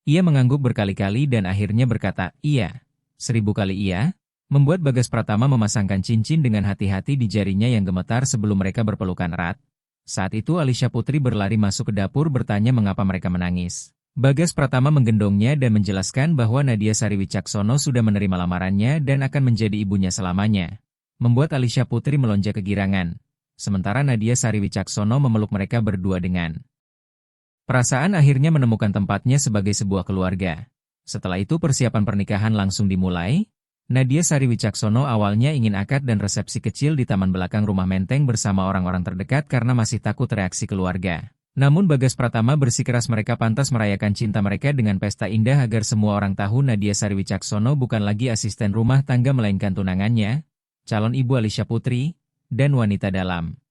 ia mengangguk berkali-kali dan akhirnya berkata, iya. 1000 kali iya, membuat Bagas Pratama memasangkan cincin dengan hati-hati di jarinya yang gemetar sebelum mereka berpelukan erat. Saat itu Alisha Putri berlari masuk ke dapur bertanya mengapa mereka menangis. Bagas Pratama menggendongnya dan menjelaskan bahwa Nadia Sari Wicaksono sudah menerima lamarannya dan akan menjadi ibunya selamanya. Membuat Alisha Putri melonjak kegirangan. Sementara Nadia Sari Wicaksono memeluk mereka berdua dengan perasaan akhirnya menemukan tempatnya sebagai sebuah keluarga. Setelah itu persiapan pernikahan langsung dimulai. Nadia Sari Wicaksono awalnya ingin akad dan resepsi kecil di taman belakang rumah Menteng bersama orang-orang terdekat karena masih takut reaksi keluarga. Namun Bagas Pratama bersikeras mereka pantas merayakan cinta mereka dengan pesta indah agar semua orang tahu Nadia Sari Wicaksono bukan lagi asisten rumah tangga melainkan tunangannya, calon ibu Alisha Putri, dan wanita dalam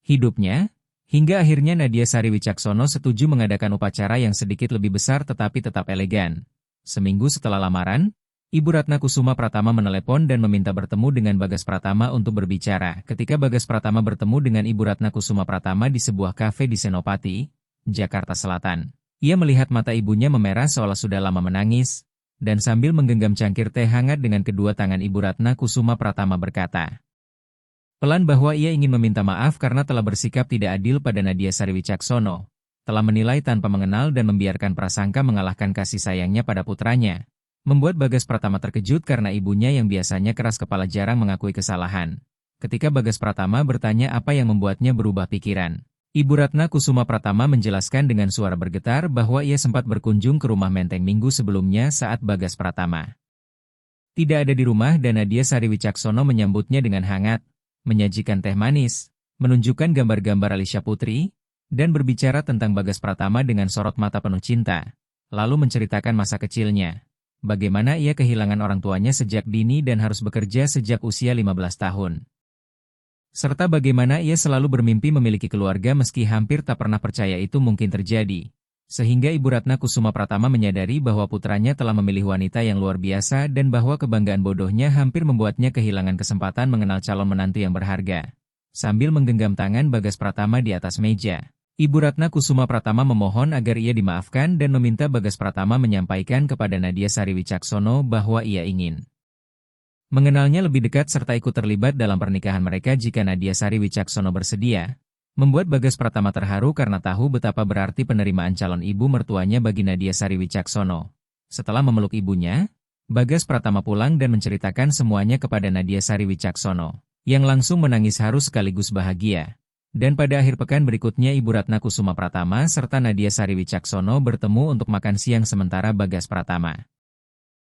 hidupnya. Hingga akhirnya Nadia Sari Wicaksono setuju mengadakan upacara yang sedikit lebih besar tetapi tetap elegan. Seminggu setelah lamaran, Ibu Ratna Kusuma Pratama menelepon dan meminta bertemu dengan Bagas Pratama untuk berbicara. Ketika Bagas Pratama bertemu dengan Ibu Ratna Kusuma Pratama di sebuah kafe di Senopati, Jakarta Selatan, ia melihat mata ibunya memerah seolah sudah lama menangis, dan sambil menggenggam cangkir teh hangat dengan kedua tangan Ibu Ratna Kusuma Pratama berkata pelan bahwa ia ingin meminta maaf karena telah bersikap tidak adil pada Nadia Sari Wicaksono, telah menilai tanpa mengenal dan membiarkan prasangka mengalahkan kasih sayangnya pada putranya. Membuat Bagas Pratama terkejut karena ibunya yang biasanya keras kepala jarang mengakui kesalahan. Ketika Bagas Pratama bertanya apa yang membuatnya berubah pikiran, Ibu Ratna Kusuma Pratama menjelaskan dengan suara bergetar bahwa ia sempat berkunjung ke rumah Menteng minggu sebelumnya saat Bagas Pratama tidak ada di rumah dan Nadia Sari Wicaksono menyambutnya dengan hangat, menyajikan teh manis, menunjukkan gambar-gambar Alisha Putri, dan berbicara tentang Bagas Pratama dengan sorot mata penuh cinta, lalu menceritakan masa kecilnya. Bagaimana ia kehilangan orang tuanya sejak dini dan harus bekerja sejak usia 15 tahun. Serta bagaimana ia selalu bermimpi memiliki keluarga meski hampir tak pernah percaya itu mungkin terjadi. Sehingga Ibu Ratna Kusuma Pratama menyadari bahwa putranya telah memilih wanita yang luar biasa dan bahwa kebanggaan bodohnya hampir membuatnya kehilangan kesempatan mengenal calon menantu yang berharga. Sambil menggenggam tangan Bagas Pratama di atas meja, Ibu Ratna Kusuma Pratama memohon agar ia dimaafkan dan meminta Bagas Pratama menyampaikan kepada Nadia Sari Wicaksono bahwa ia ingin mengenalnya lebih dekat serta ikut terlibat dalam pernikahan mereka jika Nadia Sari Wicaksono bersedia. Membuat Bagas Pratama terharu karena tahu betapa berarti penerimaan calon ibu mertuanya bagi Nadia Sari Wicaksono. Setelah memeluk ibunya, Bagas Pratama pulang dan menceritakan semuanya kepada Nadia Sari Wicaksono, yang langsung menangis haru sekaligus bahagia. Dan pada akhir pekan berikutnya Ibu Ratna Kusuma Pratama serta Nadia Sari Wicaksono bertemu untuk makan siang sementara Bagas Pratama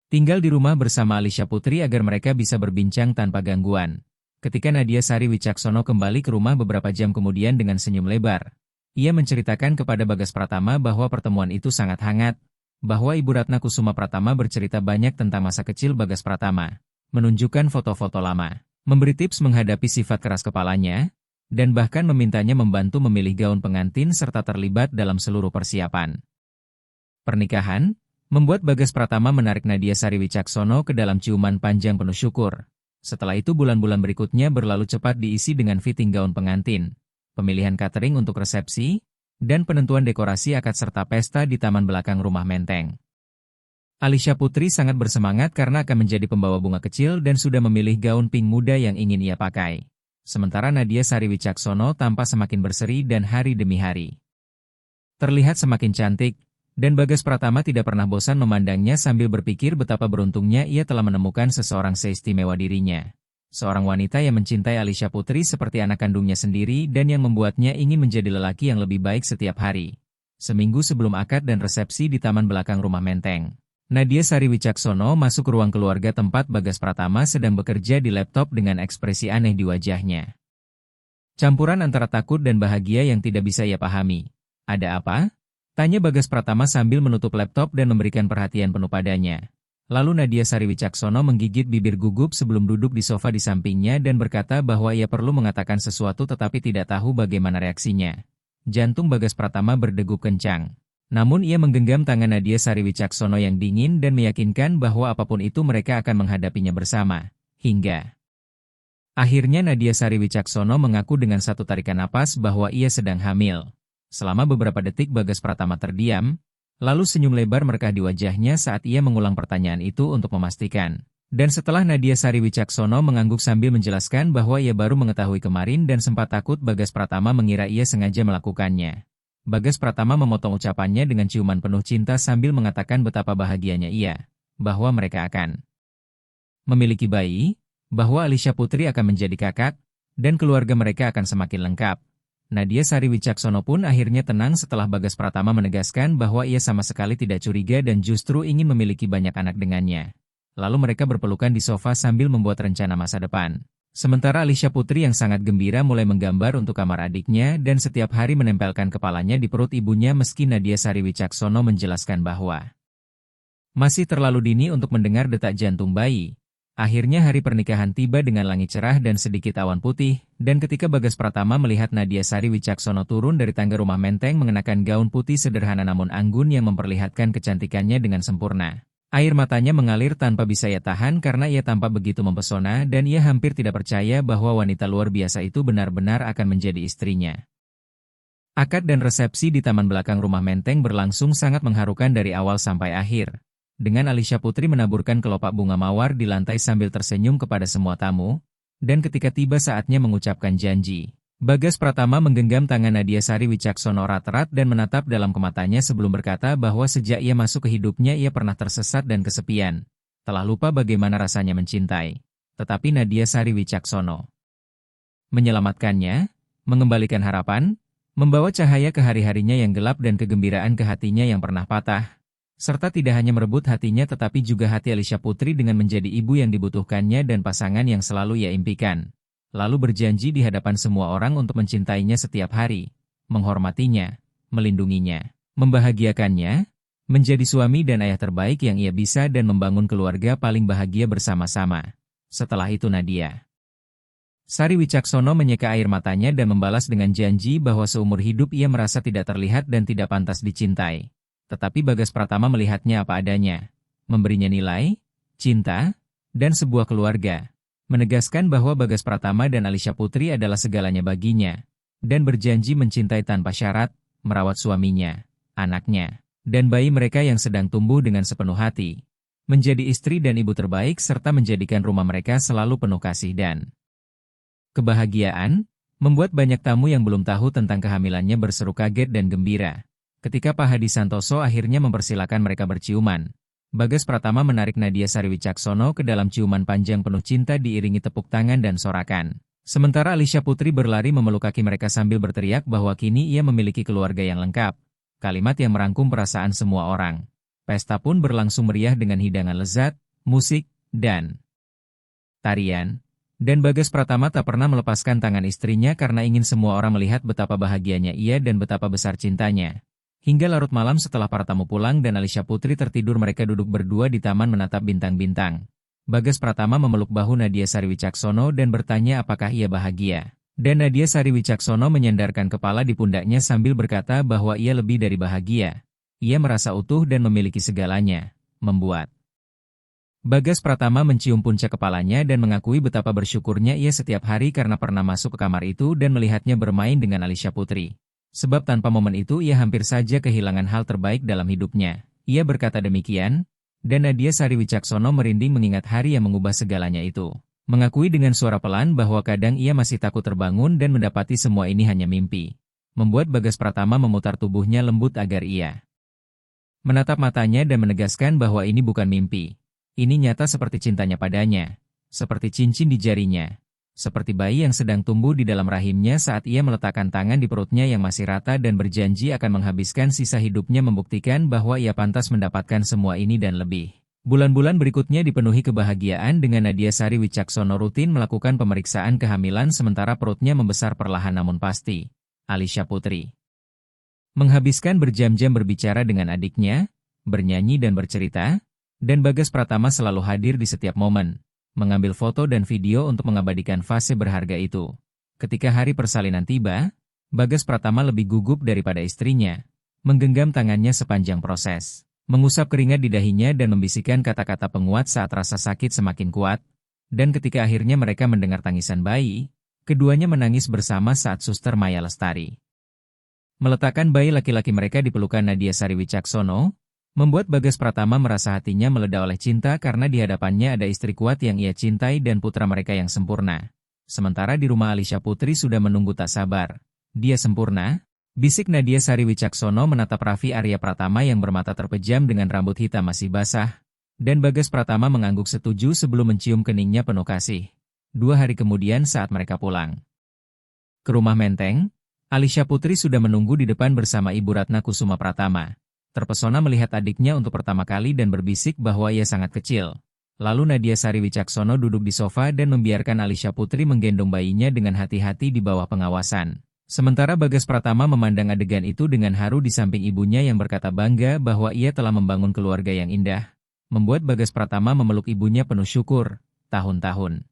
tinggal di rumah bersama Alisha Putri agar mereka bisa berbincang tanpa gangguan. Ketika Nadia Sari Wicaksono kembali ke rumah beberapa jam kemudian dengan senyum lebar, ia menceritakan kepada Bagas Pratama bahwa pertemuan itu sangat hangat, bahwa Ibu Ratna Kusuma Pratama bercerita banyak tentang masa kecil Bagas Pratama, menunjukkan foto-foto lama, memberi tips menghadapi sifat keras kepalanya, dan bahkan memintanya membantu memilih gaun pengantin serta terlibat dalam seluruh persiapan pernikahan, membuat Bagas Pratama menarik Nadia Sari Wicaksono ke dalam ciuman panjang penuh syukur. Setelah itu bulan-bulan berikutnya berlalu cepat diisi dengan fitting gaun pengantin. pemilihan catering untuk resepsi, dan penentuan dekorasi akad serta pesta di taman belakang rumah Menteng. Alisha Putri sangat bersemangat karena akan menjadi pembawa bunga kecil dan sudah memilih gaun pink muda yang ingin ia pakai. Sementara Nadia Sari Wicaksono tampak semakin berseri dan hari demi hari terlihat semakin cantik, dan Bagas Pratama tidak pernah bosan memandangnya sambil berpikir betapa beruntungnya ia telah menemukan seseorang seistimewa dirinya. Seorang wanita yang mencintai Alisha Putri seperti anak kandungnya sendiri dan yang membuatnya ingin menjadi lelaki yang lebih baik setiap hari. Seminggu sebelum akad dan resepsi di taman belakang rumah Menteng, Nadia Sari Wicaksono masuk ke ruang keluarga tempat Bagas Pratama sedang bekerja di laptop dengan ekspresi aneh di wajahnya. Campuran antara takut dan bahagia yang tidak bisa ia pahami. Ada apa? Tanya Bagas Pratama sambil menutup laptop dan memberikan perhatian penuh padanya. Lalu Nadia Sari Wicaksono menggigit bibir gugup sebelum duduk di sofa di sampingnya dan berkata bahwa ia perlu mengatakan sesuatu tetapi tidak tahu bagaimana reaksinya. Jantung Bagas Pratama berdegup kencang. Namun ia menggenggam tangan Nadia Sari Wicaksono yang dingin dan meyakinkan bahwa apapun itu mereka akan menghadapinya bersama. Hingga akhirnya Nadia Sari Wicaksono mengaku dengan satu tarikan napas bahwa ia sedang hamil. Selama beberapa detik Bagas Pratama terdiam, lalu senyum lebar merekah di wajahnya saat ia mengulang pertanyaan itu untuk memastikan. Dan setelah Nadia Sari Wicaksono mengangguk sambil menjelaskan bahwa ia baru mengetahui kemarin dan sempat takut Bagas Pratama mengira ia sengaja melakukannya. Bagas Pratama memotong ucapannya dengan ciuman penuh cinta sambil mengatakan betapa bahagianya ia, bahwa mereka akan memiliki bayi, bahwa Alisha Putri akan menjadi kakak, dan keluarga mereka akan semakin lengkap. Nadia Sari Wicaksono pun akhirnya tenang setelah Bagas Pratama menegaskan bahwa ia sama sekali tidak curiga dan justru ingin memiliki banyak anak dengannya. Lalu mereka berpelukan di sofa sambil membuat rencana masa depan. Sementara Alisha Putri yang sangat gembira mulai menggambar untuk kamar adiknya dan setiap hari menempelkan kepalanya di perut ibunya meski Nadia Sari Wicaksono menjelaskan bahwa masih terlalu dini untuk mendengar detak jantung bayi. Akhirnya hari pernikahan tiba dengan langit cerah dan sedikit awan putih, dan ketika Bagas Pratama melihat Nadia Sari Wicaksono turun dari tangga rumah Menteng mengenakan gaun putih sederhana namun anggun yang memperlihatkan kecantikannya dengan sempurna. Air matanya mengalir tanpa bisa ia tahan karena ia tampak begitu mempesona dan ia hampir tidak percaya bahwa wanita luar biasa itu benar-benar akan menjadi istrinya. Akad dan resepsi di taman belakang rumah Menteng berlangsung sangat mengharukan dari awal sampai akhir. Dengan Alisha Putri menaburkan kelopak bunga mawar di lantai sambil tersenyum kepada semua tamu, dan ketika tiba saatnya mengucapkan janji, Bagas Pratama menggenggam tangan Nadia Sari Wicaksono erat-erat dan menatap dalam kematanya sebelum berkata bahwa sejak ia masuk ke hidupnya ia pernah tersesat dan kesepian, telah lupa bagaimana rasanya mencintai. Tetapi Nadia Sari Wicaksono menyelamatkannya, mengembalikan harapan, membawa cahaya ke hari-harinya yang gelap dan kegembiraan ke hatinya yang pernah patah. Serta tidak hanya merebut hatinya tetapi juga hati Alisha Putri dengan menjadi ibu yang dibutuhkannya dan pasangan yang selalu ia impikan. Lalu berjanji di hadapan semua orang untuk mencintainya setiap hari, menghormatinya, melindunginya, membahagiakannya, menjadi suami dan ayah terbaik yang ia bisa dan membangun keluarga paling bahagia bersama-sama. Setelah itu Nadia Sari Wicaksono menyeka air matanya dan membalas dengan janji bahwa seumur hidup ia merasa tidak terlihat dan tidak pantas dicintai. Tetapi Bagas Pratama melihatnya apa adanya, memberinya nilai, cinta, dan sebuah keluarga. Menegaskan bahwa Bagas Pratama dan Alisha Putri adalah segalanya baginya, dan berjanji mencintai tanpa syarat, merawat suaminya, anaknya, dan bayi mereka yang sedang tumbuh dengan sepenuh hati. Menjadi istri dan ibu terbaik serta menjadikan rumah mereka selalu penuh kasih dan kebahagiaan, membuat banyak tamu yang belum tahu tentang kehamilannya berseru kaget dan gembira. Ketika Pak Hadi Santoso akhirnya mempersilakan mereka berciuman, Bagas Pratama menarik Nadia Sari Wicaksono ke dalam ciuman panjang penuh cinta diiringi tepuk tangan dan sorakan. Sementara Alisha Putri berlari memeluk kaki mereka sambil berteriak bahwa kini ia memiliki keluarga yang lengkap. Kalimat yang merangkum perasaan semua orang. Pesta pun berlangsung meriah dengan hidangan lezat, musik, dan tarian. Dan Bagas Pratama tak pernah melepaskan tangan istrinya karena ingin semua orang melihat betapa bahagianya ia dan betapa besar cintanya. Hingga larut malam setelah para tamu pulang dan Alisha Putri tertidur mereka duduk berdua di taman menatap bintang-bintang. Bagas Pratama memeluk bahu Nadia Sari Wicaksono dan bertanya apakah ia bahagia. Dan Nadia Sari Wicaksono menyandarkan kepala di pundaknya sambil berkata bahwa ia lebih dari bahagia. Ia merasa utuh dan memiliki segalanya. Membuat Bagas Pratama mencium puncak kepalanya dan mengakui betapa bersyukurnya ia setiap hari karena pernah masuk ke kamar itu dan melihatnya bermain dengan Alisha Putri. Sebab tanpa momen itu ia hampir saja kehilangan hal terbaik dalam hidupnya. Ia berkata demikian, dan Nadia Sari Wicaksono merinding mengingat hari yang mengubah segalanya itu. Mengakui dengan suara pelan bahwa kadang ia masih takut terbangun dan mendapati semua ini hanya mimpi. Membuat Bagas Pratama memutar tubuhnya lembut agar ia menatap matanya dan menegaskan bahwa ini bukan mimpi. Ini nyata seperti cintanya padanya, seperti cincin di jarinya, seperti bayi yang sedang tumbuh di dalam rahimnya saat ia meletakkan tangan di perutnya yang masih rata dan berjanji akan menghabiskan sisa hidupnya membuktikan bahwa ia pantas mendapatkan semua ini dan lebih. Bulan-bulan berikutnya dipenuhi kebahagiaan dengan Nadia Sari Wicaksono rutin melakukan pemeriksaan kehamilan sementara perutnya membesar perlahan namun pasti. Alisha Putri menghabiskan berjam-jam berbicara dengan adiknya, bernyanyi dan bercerita, dan Bagas Pratama selalu hadir di setiap momen, mengambil foto dan video untuk mengabadikan fase berharga itu. Ketika hari persalinan tiba, Bagas Pratama lebih gugup daripada istrinya, menggenggam tangannya sepanjang proses, mengusap keringat di dahinya dan membisikkan kata-kata penguat saat rasa sakit semakin kuat, dan ketika akhirnya mereka mendengar tangisan bayi, keduanya menangis bersama saat Suster Maya Lestari meletakkan bayi laki-laki mereka di pelukan Nadia Sari Wicaksono, membuat Bagas Pratama merasa hatinya meledak oleh cinta karena di hadapannya ada istri kuat yang ia cintai dan putra mereka yang sempurna. Sementara di rumah Alisha Putri sudah menunggu tak sabar. Dia sempurna, bisik Nadia Sari Wicaksono menatap Raffi Arya Pratama yang bermata terpejam dengan rambut hitam masih basah. Dan Bagas Pratama mengangguk setuju sebelum mencium keningnya penuh kasih. 2 hari kemudian saat mereka pulang ke rumah Menteng, Alisha Putri sudah menunggu di depan bersama Ibu Ratna Kusuma Pratama. Terpesona melihat adiknya untuk pertama kali dan berbisik bahwa ia sangat kecil. Lalu Nadia Sari Wicaksono duduk di sofa dan membiarkan Alisha Putri menggendong bayinya dengan hati-hati di bawah pengawasan. Sementara Bagas Pratama memandang adegan itu dengan haru di samping ibunya yang berkata bangga bahwa ia telah membangun keluarga yang indah. Membuat Bagas Pratama memeluk ibunya penuh syukur, tahun-tahun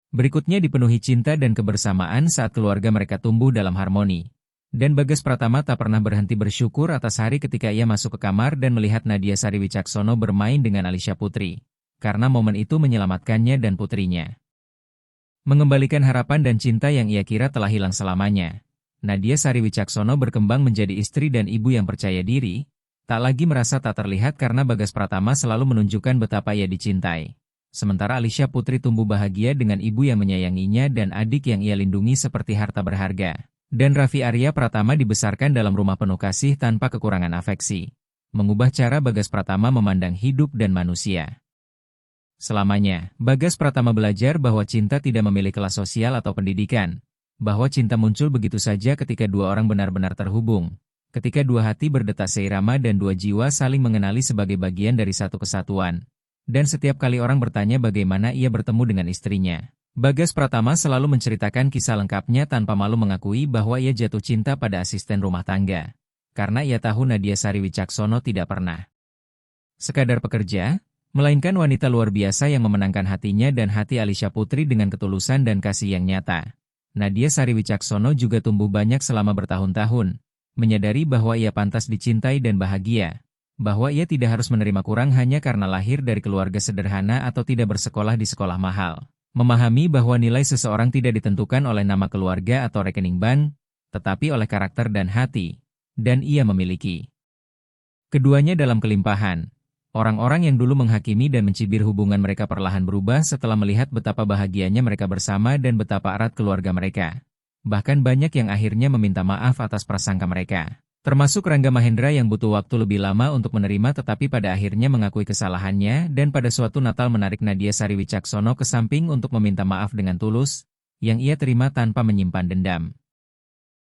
berikutnya dipenuhi cinta dan kebersamaan saat keluarga mereka tumbuh dalam harmoni. Dan Bagas Pratama tak pernah berhenti bersyukur atas hari ketika ia masuk ke kamar dan melihat Nadia Sari Wicaksono bermain dengan Alisha Putri. Karena momen itu menyelamatkannya dan putrinya. Mengembalikan harapan dan cinta yang ia kira telah hilang selamanya. Nadia Sari Wicaksono berkembang menjadi istri dan ibu yang percaya diri, tak lagi merasa tak terlihat karena Bagas Pratama selalu menunjukkan betapa ia dicintai. Sementara Alisha Putri tumbuh bahagia dengan ibu yang menyayanginya dan adik yang ia lindungi seperti harta berharga. Dan Raffi Arya Pratama dibesarkan dalam rumah penuh kasih tanpa kekurangan afeksi. Mengubah cara Bagas Pratama memandang hidup dan manusia. Selamanya, Bagas Pratama belajar bahwa cinta tidak memilih kelas sosial atau pendidikan. Bahwa cinta muncul begitu saja ketika dua orang benar-benar terhubung. Ketika dua hati berdetak seirama dan dua jiwa saling mengenali sebagai bagian dari satu kesatuan. Dan setiap kali orang bertanya bagaimana ia bertemu dengan istrinya, Bagas Pratama selalu menceritakan kisah lengkapnya tanpa malu mengakui bahwa ia jatuh cinta pada asisten rumah tangga. Karena ia tahu Nadia Sari Wicaksono tidak pernah sekadar pekerja, melainkan wanita luar biasa yang memenangkan hatinya dan hati Alisha Putri dengan ketulusan dan kasih yang nyata. Nadia Sari Wicaksono juga tumbuh banyak selama bertahun-tahun, menyadari bahwa ia pantas dicintai dan bahagia. Bahwa ia tidak harus menerima kurang hanya karena lahir dari keluarga sederhana atau tidak bersekolah di sekolah mahal. Memahami bahwa nilai seseorang tidak ditentukan oleh nama keluarga atau rekening bank, tetapi oleh karakter dan hati, dan ia memiliki keduanya dalam kelimpahan. Orang-orang yang dulu menghakimi dan mencibir hubungan mereka perlahan berubah setelah melihat betapa bahagianya mereka bersama dan betapa erat keluarga mereka. Bahkan banyak yang akhirnya meminta maaf atas prasangka mereka. Termasuk Rangga Mahendra yang butuh waktu lebih lama untuk menerima tetapi pada akhirnya mengakui kesalahannya dan pada suatu Natal menarik Nadia Sari Wicaksono ke samping untuk meminta maaf dengan tulus, yang ia terima tanpa menyimpan dendam.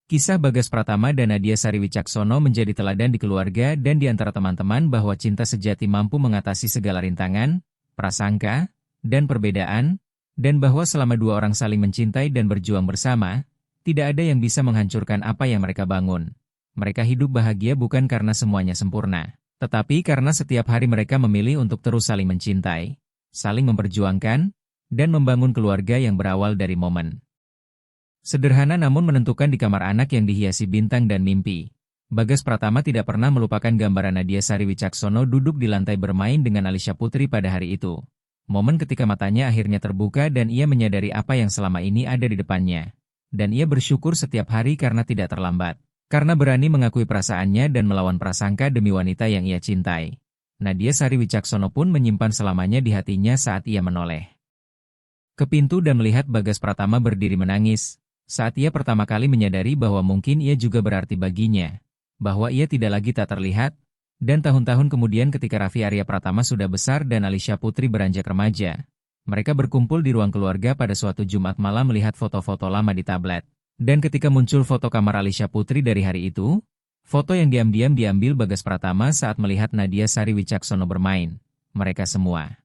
Kisah Bagas Pratama dan Nadia Sari Wicaksono menjadi teladan di keluarga dan di antara teman-teman bahwa cinta sejati mampu mengatasi segala rintangan, prasangka, dan perbedaan, dan bahwa selama dua orang saling mencintai dan berjuang bersama, tidak ada yang bisa menghancurkan apa yang mereka bangun. Mereka hidup bahagia bukan karena semuanya sempurna, tetapi karena setiap hari mereka memilih untuk terus saling mencintai, saling memperjuangkan, dan membangun keluarga yang berawal dari momen sederhana namun menentukan di kamar anak yang dihiasi bintang dan mimpi. Bagas Pratama tidak pernah melupakan gambaran Nadia Sari Wicaksono duduk di lantai bermain dengan Alisha Putri pada hari itu. Momen ketika matanya akhirnya terbuka dan ia menyadari apa yang selama ini ada di depannya. Dan ia bersyukur setiap hari karena tidak terlambat. Karena berani mengakui perasaannya dan melawan prasangka demi wanita yang ia cintai. Nadia Sari Wicaksono pun menyimpan selamanya di hatinya saat ia menoleh ke pintu dan melihat Bagas Pratama berdiri menangis. Saat ia pertama kali menyadari bahwa mungkin ia juga berarti baginya. Bahwa ia tidak lagi tak terlihat, dan tahun-tahun kemudian ketika Raffi Arya Pratama sudah besar dan Alisha Putri beranjak remaja, mereka berkumpul di ruang keluarga pada suatu Jumat malam melihat foto-foto lama di tablet. Dan ketika muncul foto kamar Alisha Putri dari hari itu, foto yang diam-diam diambil Bagas Pratama saat melihat Nadia Sari Wicaksono bermain. Mereka semua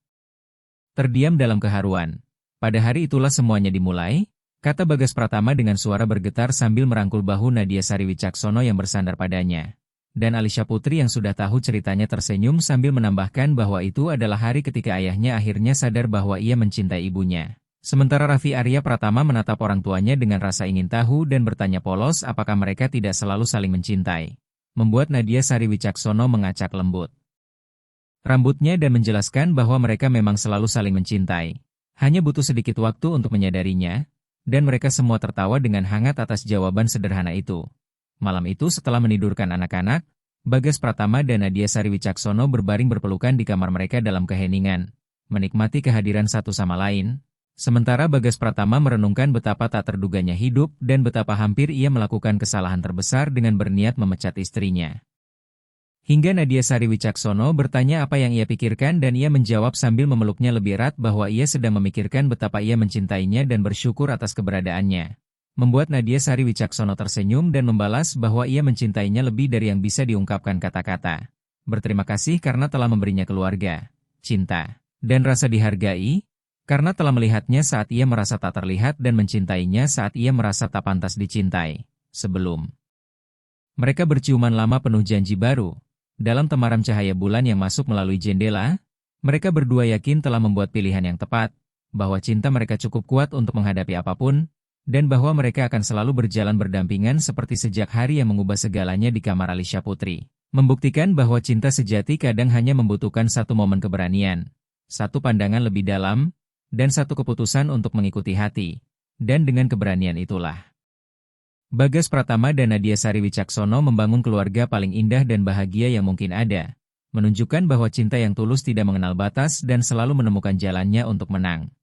terdiam dalam keharuan. Pada hari itulah semuanya dimulai, kata Bagas Pratama dengan suara bergetar sambil merangkul bahu Nadia Sari Wicaksono yang bersandar padanya. Dan Alisha Putri yang sudah tahu ceritanya tersenyum sambil menambahkan bahwa itu adalah hari ketika ayahnya akhirnya sadar bahwa ia mencintai ibunya. Sementara Raffi Arya Pratama menatap orang tuanya dengan rasa ingin tahu dan bertanya polos apakah mereka tidak selalu saling mencintai. Membuat Nadia Sari Wicaksono mengacak lembut rambutnya dan menjelaskan bahwa mereka memang selalu saling mencintai. Hanya butuh sedikit waktu untuk menyadarinya. Dan mereka semua tertawa dengan hangat atas jawaban sederhana itu. Malam itu setelah menidurkan anak-anak, Bagas Pratama dan Nadia Sari Wicaksono berbaring berpelukan di kamar mereka dalam keheningan, menikmati kehadiran satu sama lain. Sementara Bagas Pratama merenungkan betapa tak terduganya hidup dan betapa hampir ia melakukan kesalahan terbesar dengan berniat memecat istrinya. Hingga Nadia Sari Wicaksono bertanya apa yang ia pikirkan dan ia menjawab sambil memeluknya lebih erat bahwa ia sedang memikirkan betapa ia mencintainya dan bersyukur atas keberadaannya. Membuat Nadia Sari Wicaksono tersenyum dan membalas bahwa ia mencintainya lebih dari yang bisa diungkapkan kata-kata. Berterima kasih karena telah memberinya keluarga, cinta, dan rasa dihargai, karena telah melihatnya saat ia merasa tak terlihat dan mencintainya saat ia merasa tak pantas dicintai. Sebelum mereka berciuman lama penuh janji baru. Dalam temaram cahaya bulan yang masuk melalui jendela, mereka berdua yakin telah membuat pilihan yang tepat, bahwa cinta mereka cukup kuat untuk menghadapi apapun, dan bahwa mereka akan selalu berjalan berdampingan seperti sejak hari yang mengubah segalanya di kamar Alisha Putri. Membuktikan bahwa cinta sejati kadang hanya membutuhkan satu momen keberanian, satu pandangan lebih dalam, dan satu keputusan untuk mengikuti hati. Dan dengan keberanian itulah Bagas Pratama dan Nadia Sari Wicaksono membangun keluarga paling indah dan bahagia yang mungkin ada, menunjukkan bahwa cinta yang tulus tidak mengenal batas dan selalu menemukan jalannya untuk menang.